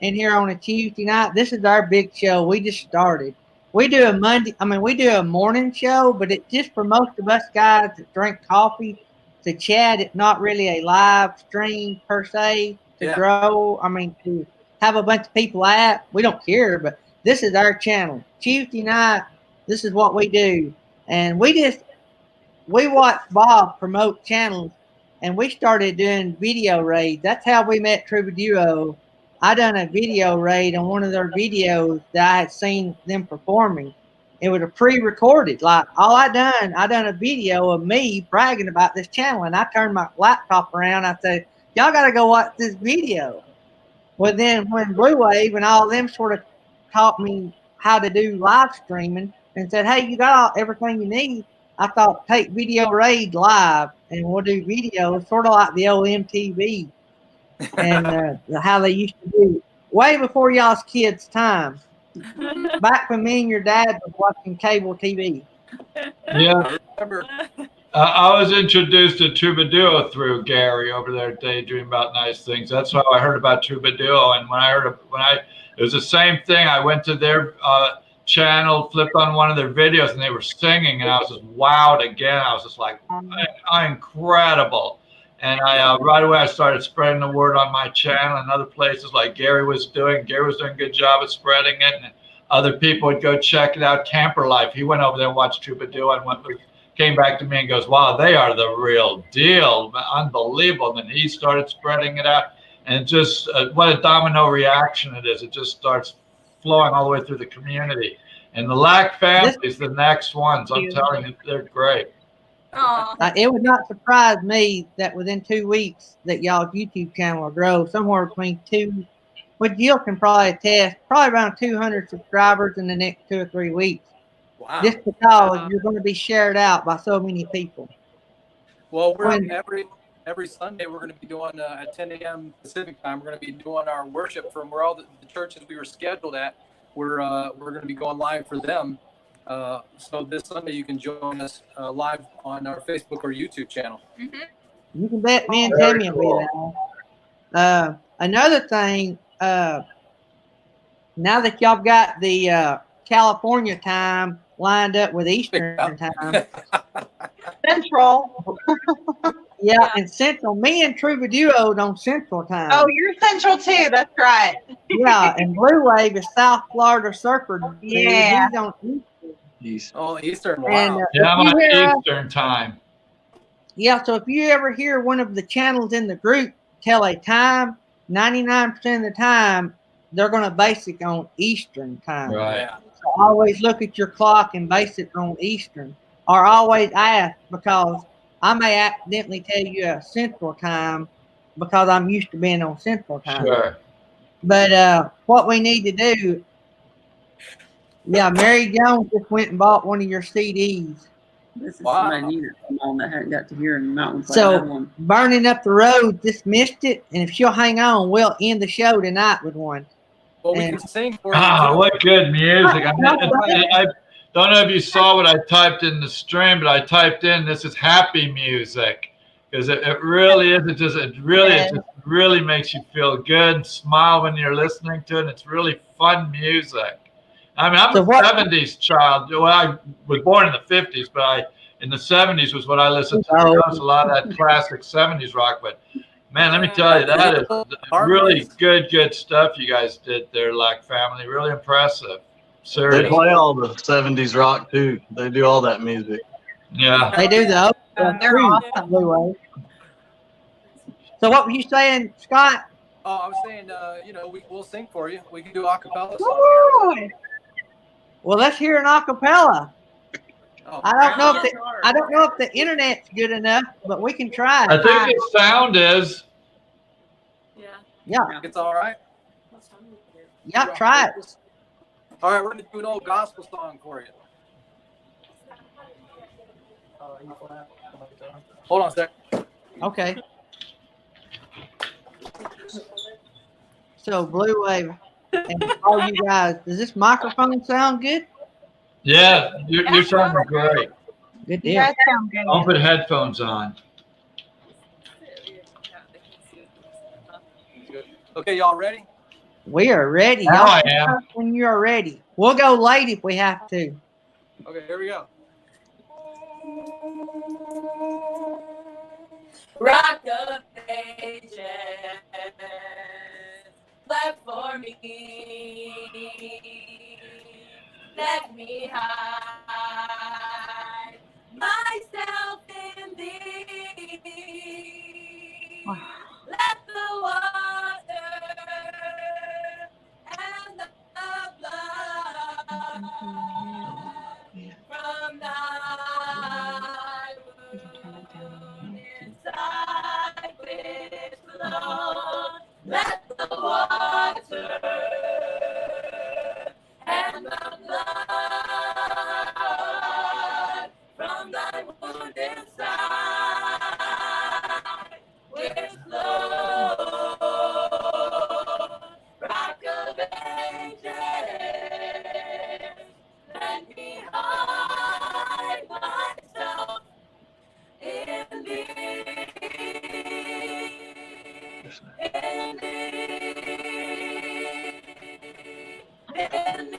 in here on a Tuesday night. This is our big show. We just started. We do a morning show, but it's just for most of us guys that drink coffee to chat. It's not really a live stream per se to grow. To have a bunch of people at. We don't care, but this is our channel. Tuesday night, this is what we do. And we watch Bob promote channels, and we started doing video raids. That's how we met Troubaduo. I done a video raid on one of their videos that I had seen them performing. It was a pre-recorded. Like I done a video of me bragging about this channel, and I turned my laptop around. I said, "Y'all got to go watch this video." Well, then when Blue Wave and all of them sort of taught me how to do live streaming and said, "Hey, you got everything you need," I thought, take Video Raid live, and we'll do video, sort of like the old MTV. And how they used to do way before y'all's kids' time. Back when me and your dad was watching cable TV. Yeah. I remember. I was introduced to Troubaduo through Gary over there at Daydream About Nice Things. That's how I heard about Troubaduo. And it was the same thing. I went to their channel, flipped on one of their videos, and they were singing, and I was just wowed again. I was just like, incredible. And right away I started spreading the word on my channel and other places like Gary was doing. Gary was doing a good job of spreading it, and other people would go check it out. Camper Life, he went over there and watched Troubaduo and came back to me and goes, "Wow, they are the real deal, unbelievable." And then he started spreading it out, and just what a domino reaction it is. It just starts flowing all the way through the community. And the Lack family is the next ones. I'm telling you, they're great. It would not surprise me that within 2 weeks that y'all's YouTube channel will grow somewhere between Jill can probably attest, probably around 200 subscribers in the next 2 or 3 weeks. Wow. Just because you're going to be shared out by so many people. Well, every Sunday we're going to be doing at 10 a.m. Pacific time. We're going to be doing our worship from where all the churches we were scheduled at. We're going to be going live for them. So this Sunday you can join us live on our Facebook or YouTube channel. Mm-hmm. You can bet me and Tammy will be there. Another thing, now that y'all got the California time lined up with Eastern time. Central. Yeah, and Central. Me and Troubaduo on Central time. Oh, you're Central too. That's right. Yeah, and Blue Wave is South Florida Surfer. Yeah. He's on Eastern. Oh, Eastern. Wow. And, Yeah, I'm if you hear on Eastern time. Yeah, so if you ever hear one of the channels in the group tell a time, 99% of the time, they're going to base it on Eastern time. Right. Yeah. So always look at your clock and base it on Eastern. Or always ask, because I may accidentally tell you a Central time because I'm used to being on Central time. Sure. But what we need to do, Mary Jones just went and bought one of your CDs. This is Wow. somebody new to come on that hadn't got to hear in the mountains. So Burning Up the Road just missed it, and if she'll hang on, we'll end the show tonight with one. Well, we And- can sing for you. Ah, too. what good music. I don't know if you saw what I typed in the stream, but I typed in, this is happy music. Because it really is. It really makes you feel good, smile when you're listening to it. And it's really fun music. I mean, I'm So a what- 70s child. Well, I was born in the 50s, but in the 70s was what I listened to. Oh. There was a lot of that classic 70s rock. But man, let me tell you, that is really good stuff you guys did there, like family. Really impressive. They Seriously. play all the 70s rock too. They do all that music. Yeah. They do the They're awesome. Blue Wave. So what were you saying, Scott? Oh, I was saying, we'll sing for you. We can do a cappella song. Woo! Well, let's hear an acapella. Oh, I don't know if the internet's good enough, but we can try. I think the sound is. Yeah. Yeah, it's all right. yeah, try it. All right, we're gonna do an old gospel song for you. Hold on a sec. Okay. So Blue Wave and all you guys, does this microphone sound good? Yeah, you're sounding great. Good You deal. guys sound good. I'll put headphones on. Okay, y'all ready? We are ready. Now Y'all I can am. start when you're ready. We'll go late if we have to. Okay, here we go. Rock of ages, clap for me. Let me hide myself in thee. Let the water and the blood from thy wound inside which flow. Let the water and the blood from thy wound inside which flow. Rock of ages, let me hide myself in thee. In thee. In thee.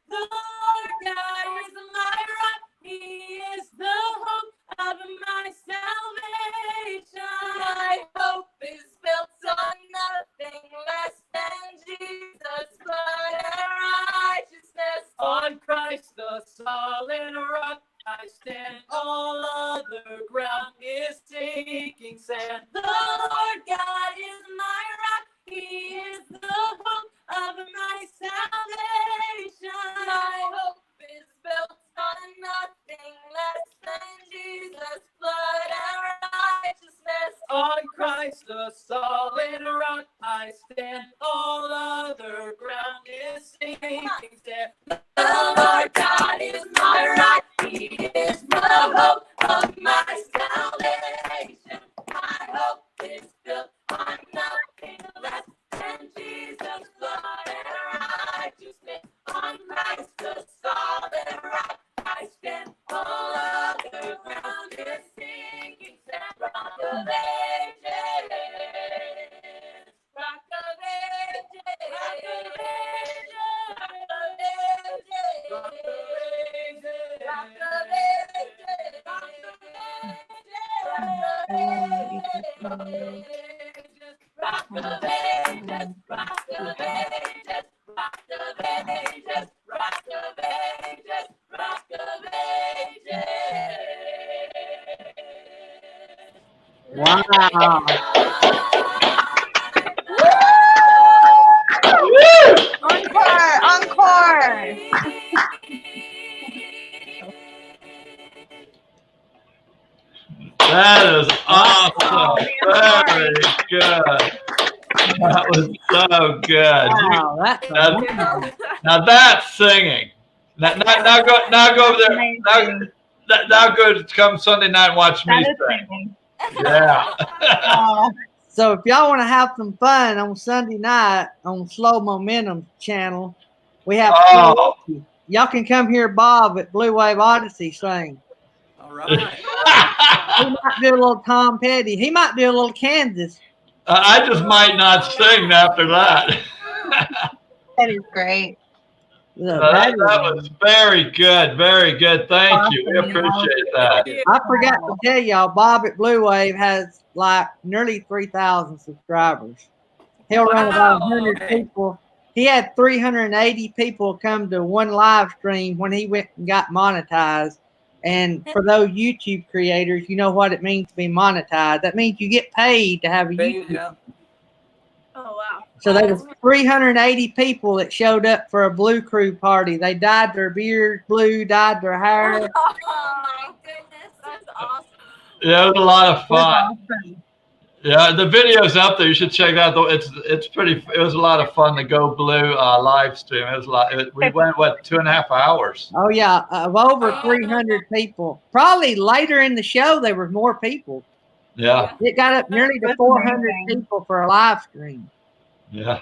The Lord God is my rock, He is the hope of my salvation. My hope is built on nothing less than Jesus' blood and righteousness. On Christ the solid rock I stand, all other ground is sinking sand. The Lord God is my rock, He is the hope of my salvation. My hope is built on nothing less than Jesus' blood and righteousness. On Christ the solid rock I stand, all other ground is sinking sand. The Lord God is my rock, He is the hope of my salvation. My hope is built on nothing less than Jesus' blood and righteousness. On Christ the solid rock I stand, all other ground is sinking sand. Rock of ages, rock of ages, rock of ages, rock of ages, rock of ages, rock of ages, rock of ages, rock of ages, rock of ages, rock of ages, rock of ages, rock of ages. Wow. Encore! Encore! That is awesome. Oh, Very good. That was so good. Wow, that's Now that's singing. Now go over there. Now go come Sunday night and watch me That is sing. singing. Yeah. Oh, So if y'all want to have some fun on Sunday night on Slow Momentum channel, we have Oh. y'all can come hear Bob at Blue Wave Odyssey sing. All right. He might do a little Tom Petty. He might do a little Kansas. I just might not sing after that. That is great. Look, That that was very good. Very good. Thank you. We Awesome. appreciate that. I forgot to tell y'all, Bob at Blue Wave has like nearly 3,000 subscribers. He'll run about Wow. 100 people. He had 380 people come to one live stream when he went and got monetized. And for those YouTube creators, you know what it means to be monetized. That means you get paid to have a YouTube. Yeah. Oh wow. So there was 380 people that showed up for a Blue Crew party. They dyed their beard blue, dyed their hair. Oh my goodness, that's awesome. Yeah, it was a lot of fun. Awesome. Yeah, the video's up there. You should check it out. Though it's pretty. It was a lot of fun to Go Blue live stream. It was a lot. We went 2.5 hours. Oh yeah, of over 300 people. Probably later in the show there were more people. Yeah, It got up nearly to That's 400 amazing. people for a live stream. yeah.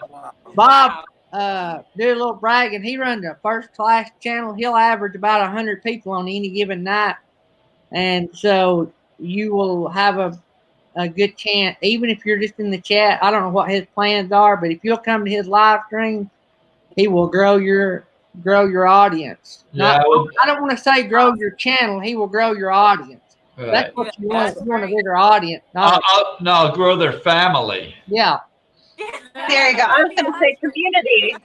Bob, do a little bragging. He runs a first class channel. He'll average about 100 people on any given night, and so you will have a good chance. Even if you're just in the chat, I don't know what his plans are, but if you'll come to his live stream, he will grow your audience. Yeah, I don't want to say grow your channel. He will grow your audience. Right. That's what you want. You want a bigger audience. I'll grow their family. Yeah. There you go. I was going to say community.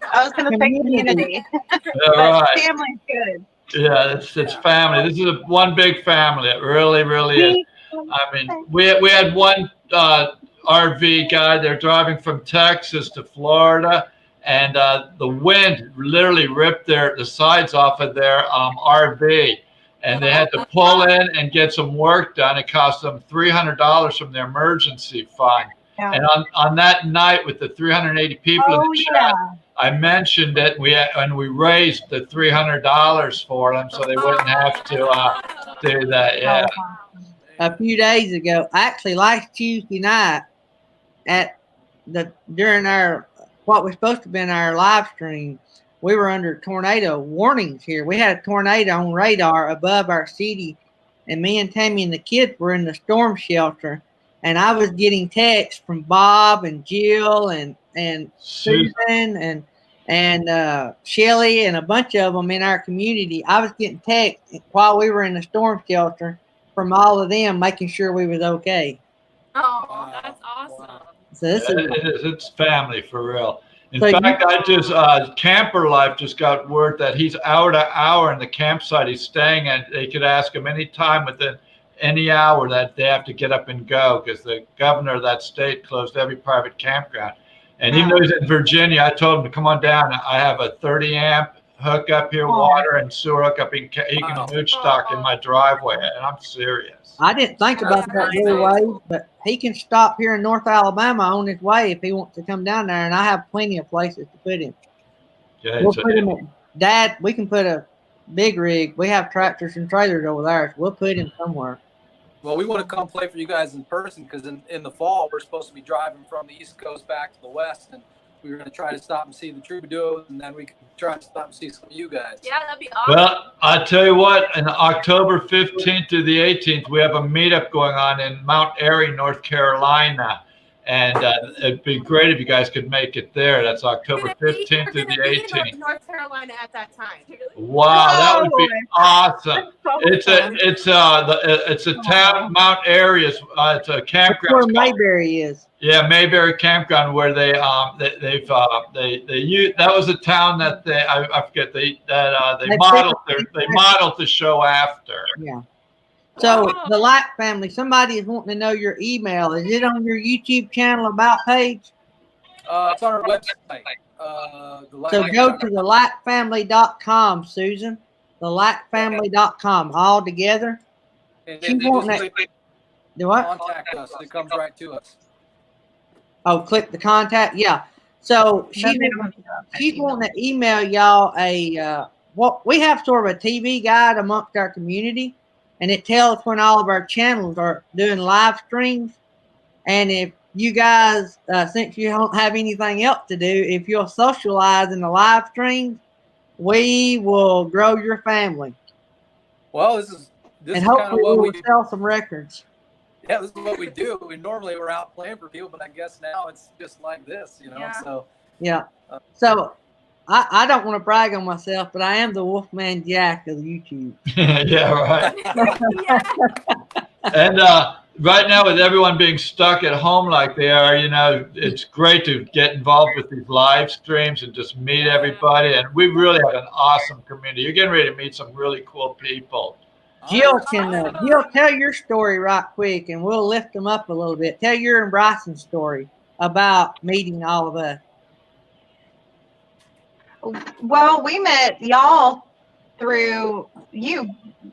Community. Yeah, right. Family's good. Yeah, it's family. This is one big family. It really is. I mean, we had one RV guy. They're driving from Texas to Florida, and the wind literally ripped the sides off of their RV, and they had to pull in and get some work done. It cost them $300 from their emergency fund. Yeah. And on that night with the 380 people in the chat, I mentioned it. We raised the $300 for them so they wouldn't have to do that. Yeah. A few days ago, actually last Tuesday night, during our what was supposed to have been our live stream, we were under tornado warnings here. We had a tornado on radar above our city, and me and Tammy and the kids were in the storm shelter, and I was getting texts from Bob and Jill and Susan and Shelly and a bunch of them in our community. I was getting texts while we were in the storm shelter from all of them, making sure we was okay. Oh, that's awesome. So this is It's family for real. In So fact, I just Camper Life just got word that he's hour to hour in the campsite he's staying at. They could ask him any time within any hour that they have to get up and go because the governor of that state closed every private campground. And even though he's in Virginia, I told him to come on down. I have a 30 amp hook up here, water and sewer hook up. He can mooch stock in my driveway, and I'm serious. I didn't think about that Blue Wave, but he can stop here in North Alabama on his way if he wants to come down there, and I have plenty of places to put him. Yeah, We'll put him in. Dad, we can put a big rig. We have tractors and trailers over there, so we'll put him somewhere. Well, we want to come play for you guys in person because in the fall we're supposed to be driving from the East Coast back to the West, and we were going to try to stop and see the Troubadours, and then we can try to stop and see some of you guys. Yeah, that'd be awesome. Well, I tell you what, in October 15th to the 18th, we have a meetup going on in Mount Airy, North Carolina. And it'd be great if you guys could make it there. That's October 15th to the 18th. North Carolina at that time. Wow, that would be awesome. It's a town, Mount Airy. It's a That's where campground. Mayberry is. Yeah, Mayberry Campground, where they used, that was a town that I forget they modeled the show after. Yeah. So the Light family, somebody is wanting to know your email. Is it on your YouTube channel about page? It's on our website. So go to thelightfamily.com, Susan. Thelightfamily.com, all together. And She's wanting that. Do what? Contact us. It comes right to us. Oh, click the contact. Yeah. So she's wanting to email y'all what we have sort of a TV guide amongst our community, and it tells when all of our channels are doing live streams. And if you guys, since you don't have anything else to do, if you'll socialize in the live streams, we will grow your family. Well, this is and kind hopefully of what we we will sell some records. Yeah, this is what we do. Normally we're out playing for people, but I guess now it's just like this, you know. Yeah. So Yeah. So I don't want to brag on myself, but I am the Wolfman Jack of YouTube. Yeah, right. Yeah. And right now, with everyone being stuck at home like they are, it's great to get involved with these live streams and just meet everybody. And we really have an awesome community. You're getting ready to meet some really cool people. Jill Jill, tell your story right quick, and we'll lift them up a little bit. Tell your and Bryson's story about meeting all of us. Well, we met y'all through you,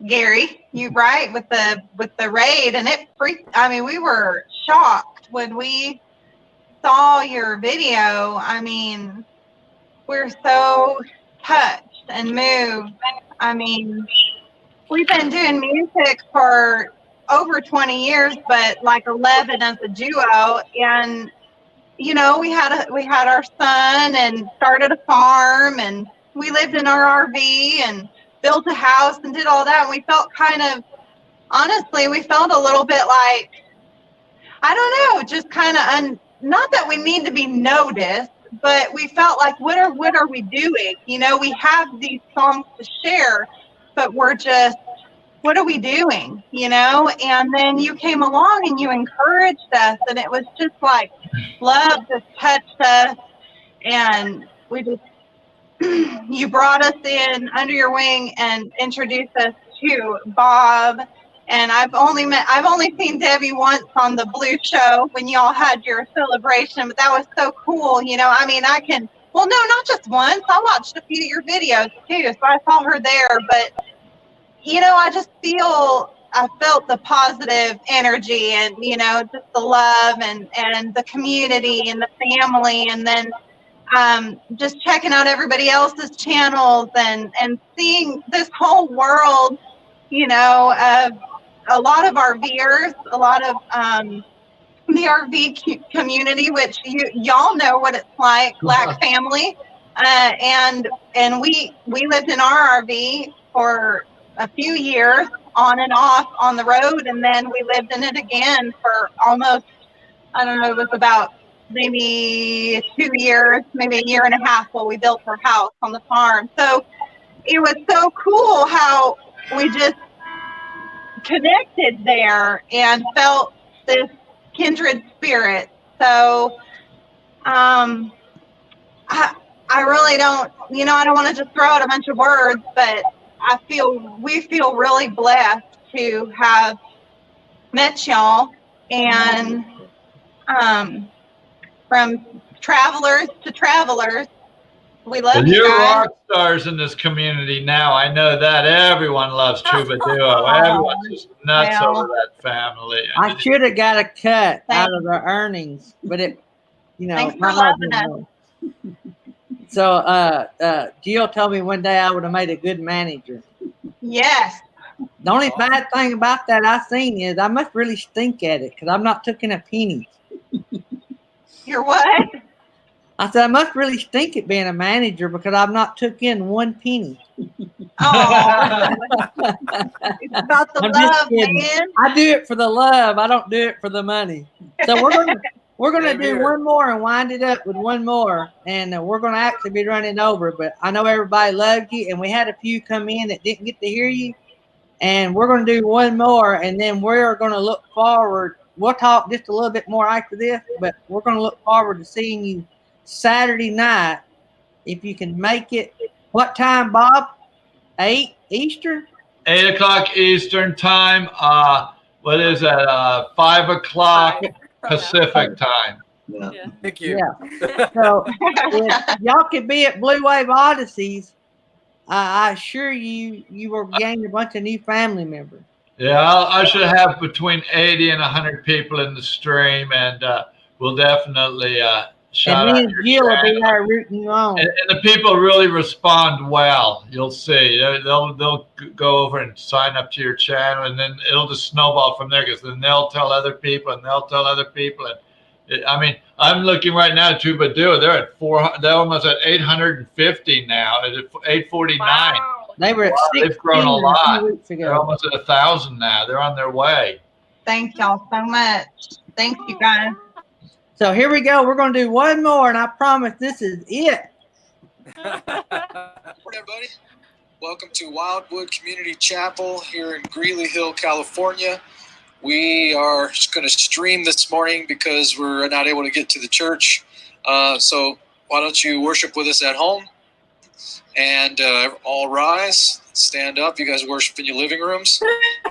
Gary. You right with the raid, and it freaked. I mean, we were shocked when we saw your video. I mean, we're so touched and moved. I mean, we've been doing music for over 20 years, but like 11 as a duo, and we had our son and started a farm, and we lived in our RV and built a house and did all that. And we felt honestly, we felt a little bit like, I don't know, just kind of not that we need to be noticed, but we felt like, what are we doing? We have these songs to share, but we're just, what are we doing? And then you came along and you encouraged us, and it was just like love just touched us, and we just you brought us in under your wing and introduced us to Bob. And I've only seen Debbie once on the Blue Show when y'all had your celebration, but that was so cool. I mean, no, not just once. I watched a few of your videos too, so I saw her there. But I felt the positive energy, and just the love and the community and the family, and then just checking out everybody else's channels and seeing this whole world, of a lot of RVers, a lot of the RV community, which y'all know what it's like, Black family, and we lived in our RV for a few years on and off on the road, and then we lived in it again for almost, I don't know, it was about maybe 2 years, maybe a year and a half while we built our house on the farm. So it was so cool how we just connected there and felt this kindred spirit. So I really don't, I don't want to just throw out a bunch of words, but we feel really blessed to have met y'all, and from travelers to travelers, we love And you you're guys. rock stars in this community now. I know that everyone loves Tuba Duo. Everyone's just nuts Well, over that family. I should have got a cut out of the earnings, but Thanks my for loving husband knows. So Jill told me one day I would have made a good manager. Yes. The only bad thing about that I seen is I must really stink at it because I'm not taking a penny. You're what? I said I must really stink at being a manager because I've not took in one penny. Oh, it's about the I'm just love, kidding. man. I do it for the love. I don't do it for the money. So we're gonna Same do here. one more and wind it up with one more, and we're gonna actually be running over. But I know everybody loved you, and we had a few come in that didn't get to hear you, and we're gonna do one more, and then we're gonna look forward. We'll talk just a little bit more after this, but we're gonna look forward to seeing you Saturday night if you can make it. What time, Bob? 8 Eastern? 8 o'clock Eastern time. What is that? 5 o'clock Pacific time. Yeah. Yeah. Thank you. Yeah. So if y'all could be at Blue Wave Odysseys, I assure you will gain a bunch of new family members. Yeah, I should have between 80 and 100 people in the stream, and we'll definitely shout And out me and your Jill will be channel. there rooting you on. And the people really respond well. You'll see. They'll go over and sign up to your channel, and then it'll just snowball from there. Because then they'll tell other people, and they'll tell other people. And I mean, I'm looking right now at Tuba Duo. They're at 400. They're almost at 850 now. At 849. Wow. They were at Wow, 16 they've grown a a lot. few weeks They're ago. almost at 1,000 now. They're on their way. Thank y'all so much. Thank you guys. So here we go. We're going to do one more, and I promise this is it. Morning, everybody. Welcome to Wildwood Community Chapel here in Greeley Hill, California. We are going to stream this morning because we're not able to get to the church. So why don't you worship with us at home? And all rise, stand up. You guys worship in your living rooms.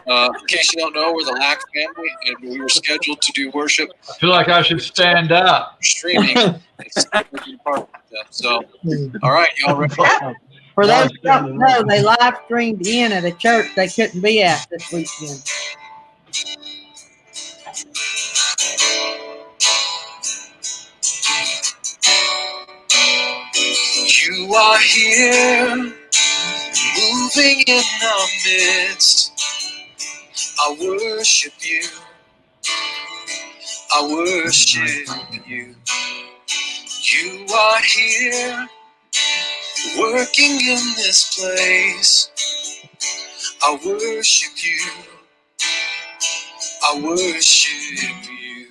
In case you don't know, we're the Lack family, and we were scheduled to do worship I feel like I should stand up. streaming. So, all right, y'all ready? For those who don't know, they live streamed in at a church they couldn't be at this weekend. You are here, moving in our midst. I worship you. I worship you. You are here, working in this place. I worship you. I worship you.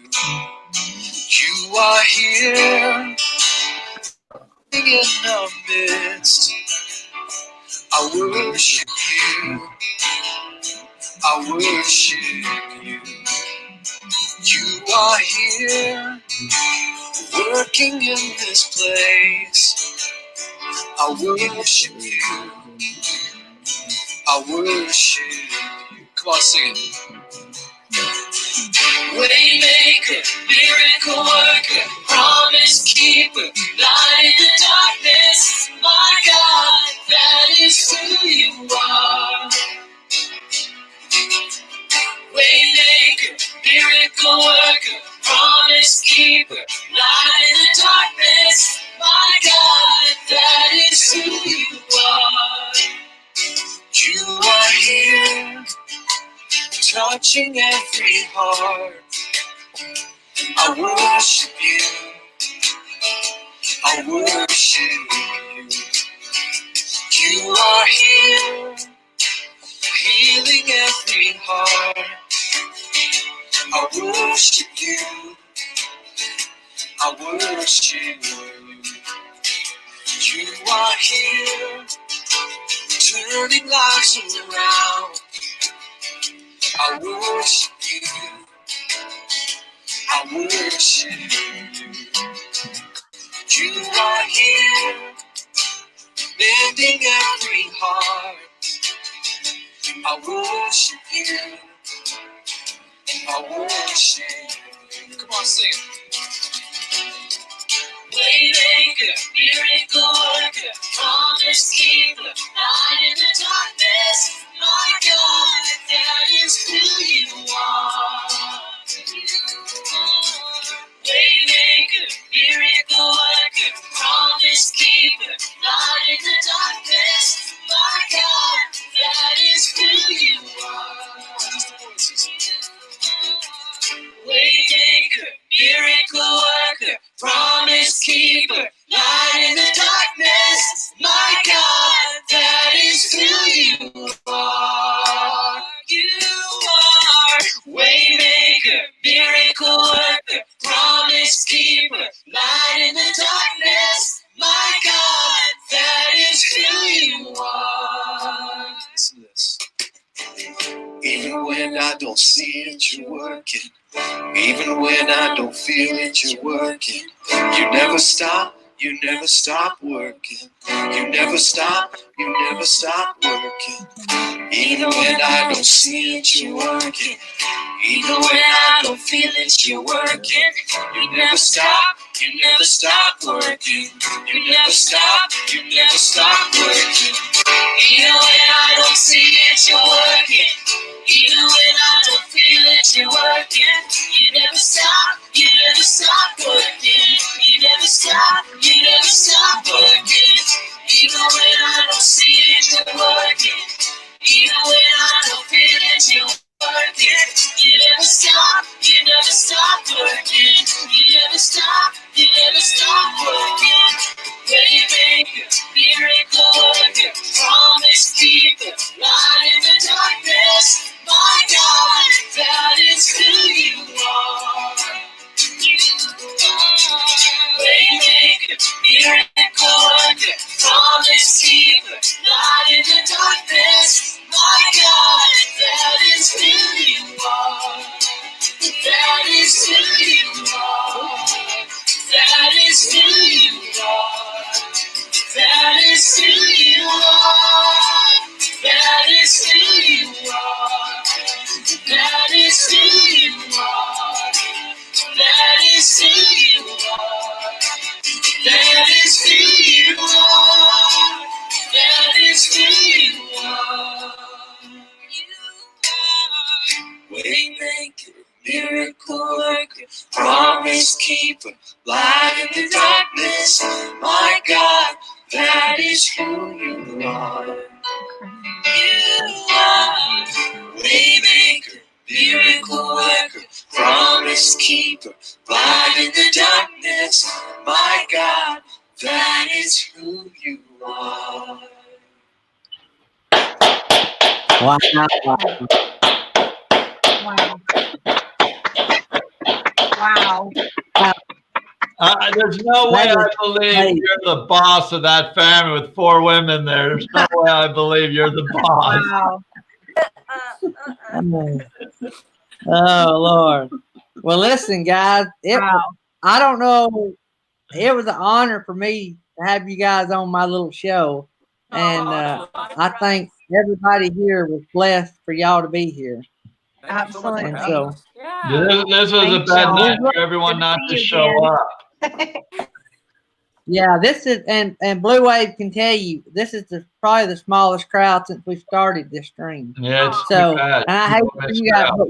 You are here, in our midst. I worship you. I worship you. You are here, working in this place. I worship you. I worship you. Come on, sing it. Waymaker, miracle worker, promise keeper, light in the darkness. My God, that is who you are. Waymaker, miracle worker, promise keeper, light in the darkness. My God, that is who you are. You are here, touching every heart. I worship you. I worship you. You are here, healing every heart. I worship you. I worship you. You are here, turning lives around. I worship you. I worship you. You are here, mending every heart. I worship you. I worship you. Come on, sing. Waymaker, miracle worker, promise keeper, light in the darkness. My God, that is who you are. Waymaker, miracle worker, promise keeper, light in the darkness. My God, that is who you are. Waymaker, miracle worker, promise keeper, light in the darkness. My God, that is who you are. You are waymaker, miracle worker, promise keeper, light in the darkness. My God, that is who you are. Listen to this. Even when I don't see it, you're working. Even when I don't feel it, you're working. You never stop, you never stop working. You never stop, you never stop working. Even when I don't see it, you're working. Even when I don't feel it, you're working. You never stop, you never stop working. You never stop, you never stop working. Even when I don't see it, you're working. Even when I don't feel it, you're working. You never stop, you never stop working. You never stop, you never stop working. Even when I don't see it, you're working. Even when I don't feel it, you're working. You never stop, you never stop working. You never stop, you never stop working. Waymaker, miracle worker, promise keeper, light in the darkness. My God, that is who you are. You are promise keeper, light in the darkness. My God, that is who you are. That is who you are. That is who you are. That is who you are. That is who you are. That is who you are. That is who you are. That is who you are. That is who you are. Waymaker, miracle worker, promise keeper, light in the darkness. My God, that is who you are. You are waymaker, miracle worker, promise keeper, light in the darkness. My God, that is who you are. Wow. Wow. There's no way That I is believe amazing. you're the boss of that family with 4 women there. There's no way I believe you're the boss. Wow. Oh Lord. Well, listen, guys. Wow. I don't know. It was an honor for me to have you guys on my little show, and I think everybody here was blessed for y'all to be here. Absolutely. And so, This was a Thank bad y'all. night for everyone not to show up. yeah, this is and Blue Wave can tell you this is probably the smallest crowd since we started this stream. Yeah, it's So, too bad. and I hate People for missed you guys, out. but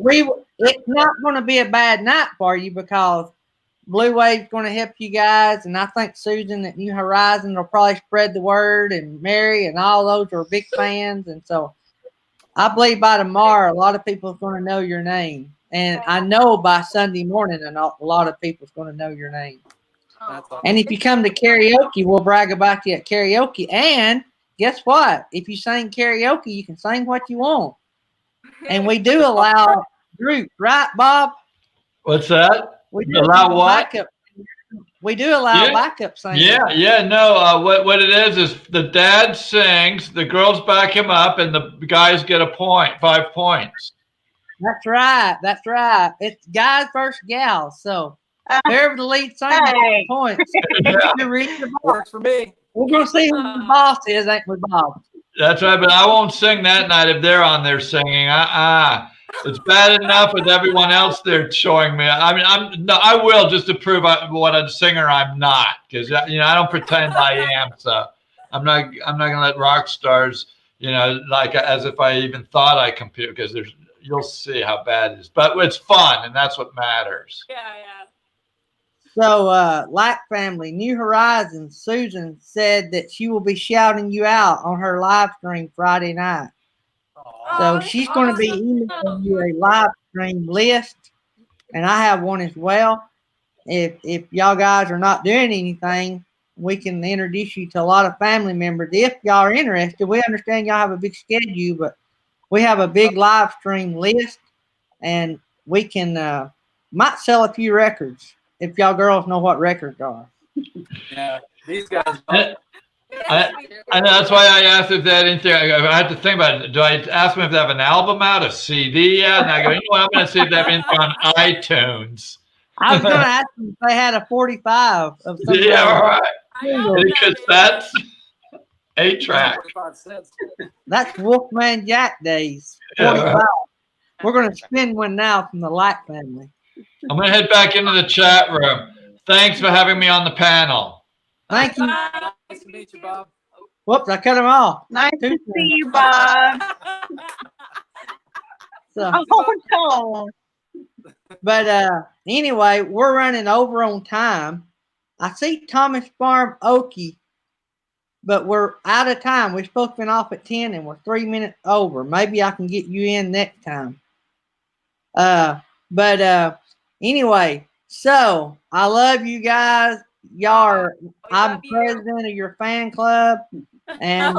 it's not going to be a bad night for you because Blue Wave's going to help you guys, and I think Susan at New Horizon will probably spread the word, and Mary and all those are big fans, and so I believe by tomorrow a lot of people are going to know your name, and I know by Sunday morning a lot of people are going to know your name. That's awesome. And if you come to karaoke, we'll brag about you at karaoke. And guess what? If you sing karaoke, you can sing what you want. And we do allow groups, right, Bob? What's that? We do allow what? Backup. We do allow Yeah. backup singers. Yeah, no. What it is the dad sings, the girls back him up, and the guys get a point, 5 points. That's right. That's right. It's guys versus gals. So whoever the lead singer gets points. You reach the boss. Works for me. We're going to see who the boss is, ain't we, Bob? That's right, but I won't sing that night if they're on there singing. It's bad enough with everyone else they're showing me. I mean, I will just to prove what a singer I'm not, because I don't pretend I am. So I'm not gonna let rock stars, like as if I even thought I compete, because you'll see how bad it is. But it's fun, and that's what matters. Yeah. So, Lack Family, New Horizons, Susan said that she will be shouting you out on her live stream Friday night. So she's going to be emailing you a live stream list, and I have one as well. If y'all guys are not doing anything, we can introduce you to a lot of family members. If y'all are interested, we understand y'all have a big schedule, but we have a big live stream list, and we can might sell a few records if y'all girls know what records are. Yeah, these guys. And that's why I asked if they had anything. I had to think about it. Do I ask them if they have an album out, a CD yet? And I go, I'm going to see if they have anything on iTunes. I was going to ask them if they had a 45 of some Yeah, all right. Any cassettes, 8-track. That's Wolfman Jack days. Yeah. 45. We're going to spin one now from the Lack family. I'm going to head back into the chat room. Thanks for having me on the panel. Thank you. Nice to meet you, Bob. Whoops, I cut them off. Nice to see you, Bob. So, Oh, no. but anyway, we're running over on time. I see Thomas Farm Okie, but we're out of time. We're supposed to be off at 10 and we're 3 minutes over. Maybe I can get you in next time. But anyway, so I love you guys. I'm president of your fan club. And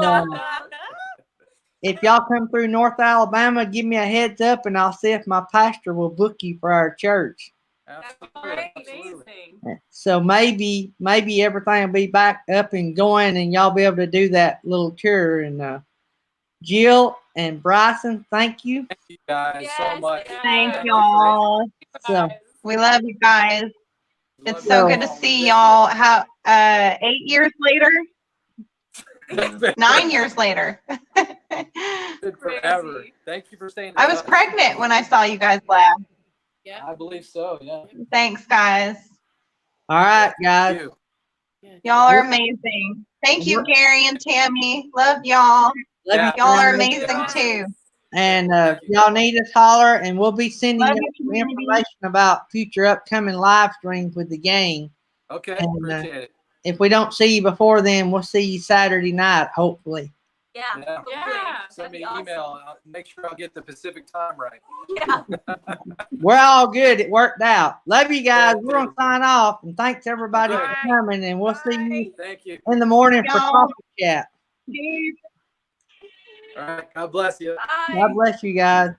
if y'all come through North Alabama, give me a heads up and I'll see if my pastor will book you for our church. Absolutely. Absolutely. Amazing. So maybe everything will be back up and going, and y'all be able to do that little tour. And Jill and Bryson, thank you. Thank you guys so Yes, much. Thank Thank y'all. So We love you guys. It's Love so you good to all. see y'all. How 8 years later, 9 years later. Good forever. Crazy. Thank you for staying in I was touch. pregnant when I saw you guys laugh. I believe so. Yeah. Thanks, guys. all right, guys. Thank you. Y'all are amazing. Thank you, Gary and Tammy. Love y'all. Love Yeah. you, Y'all are family. amazing too. And if y'all need us, holler, and we'll be sending Love you you, some community. information about future upcoming live streams with the gang. Okay. And, Appreciate it. If we don't see you before then, we'll see you Saturday night, hopefully. Yeah. Yeah. Yeah. Send me That'd an be email. I'll make sure I'll get the Pacific time right. Yeah. We're all good. It worked out. Love you guys. Yeah, We're going to dude. sign off. And thanks everybody Okay. for coming. And we'll see you Thank you. in the morning for Y'all. coffee chat. Peace. All right. God bless you. Bye. God bless you guys.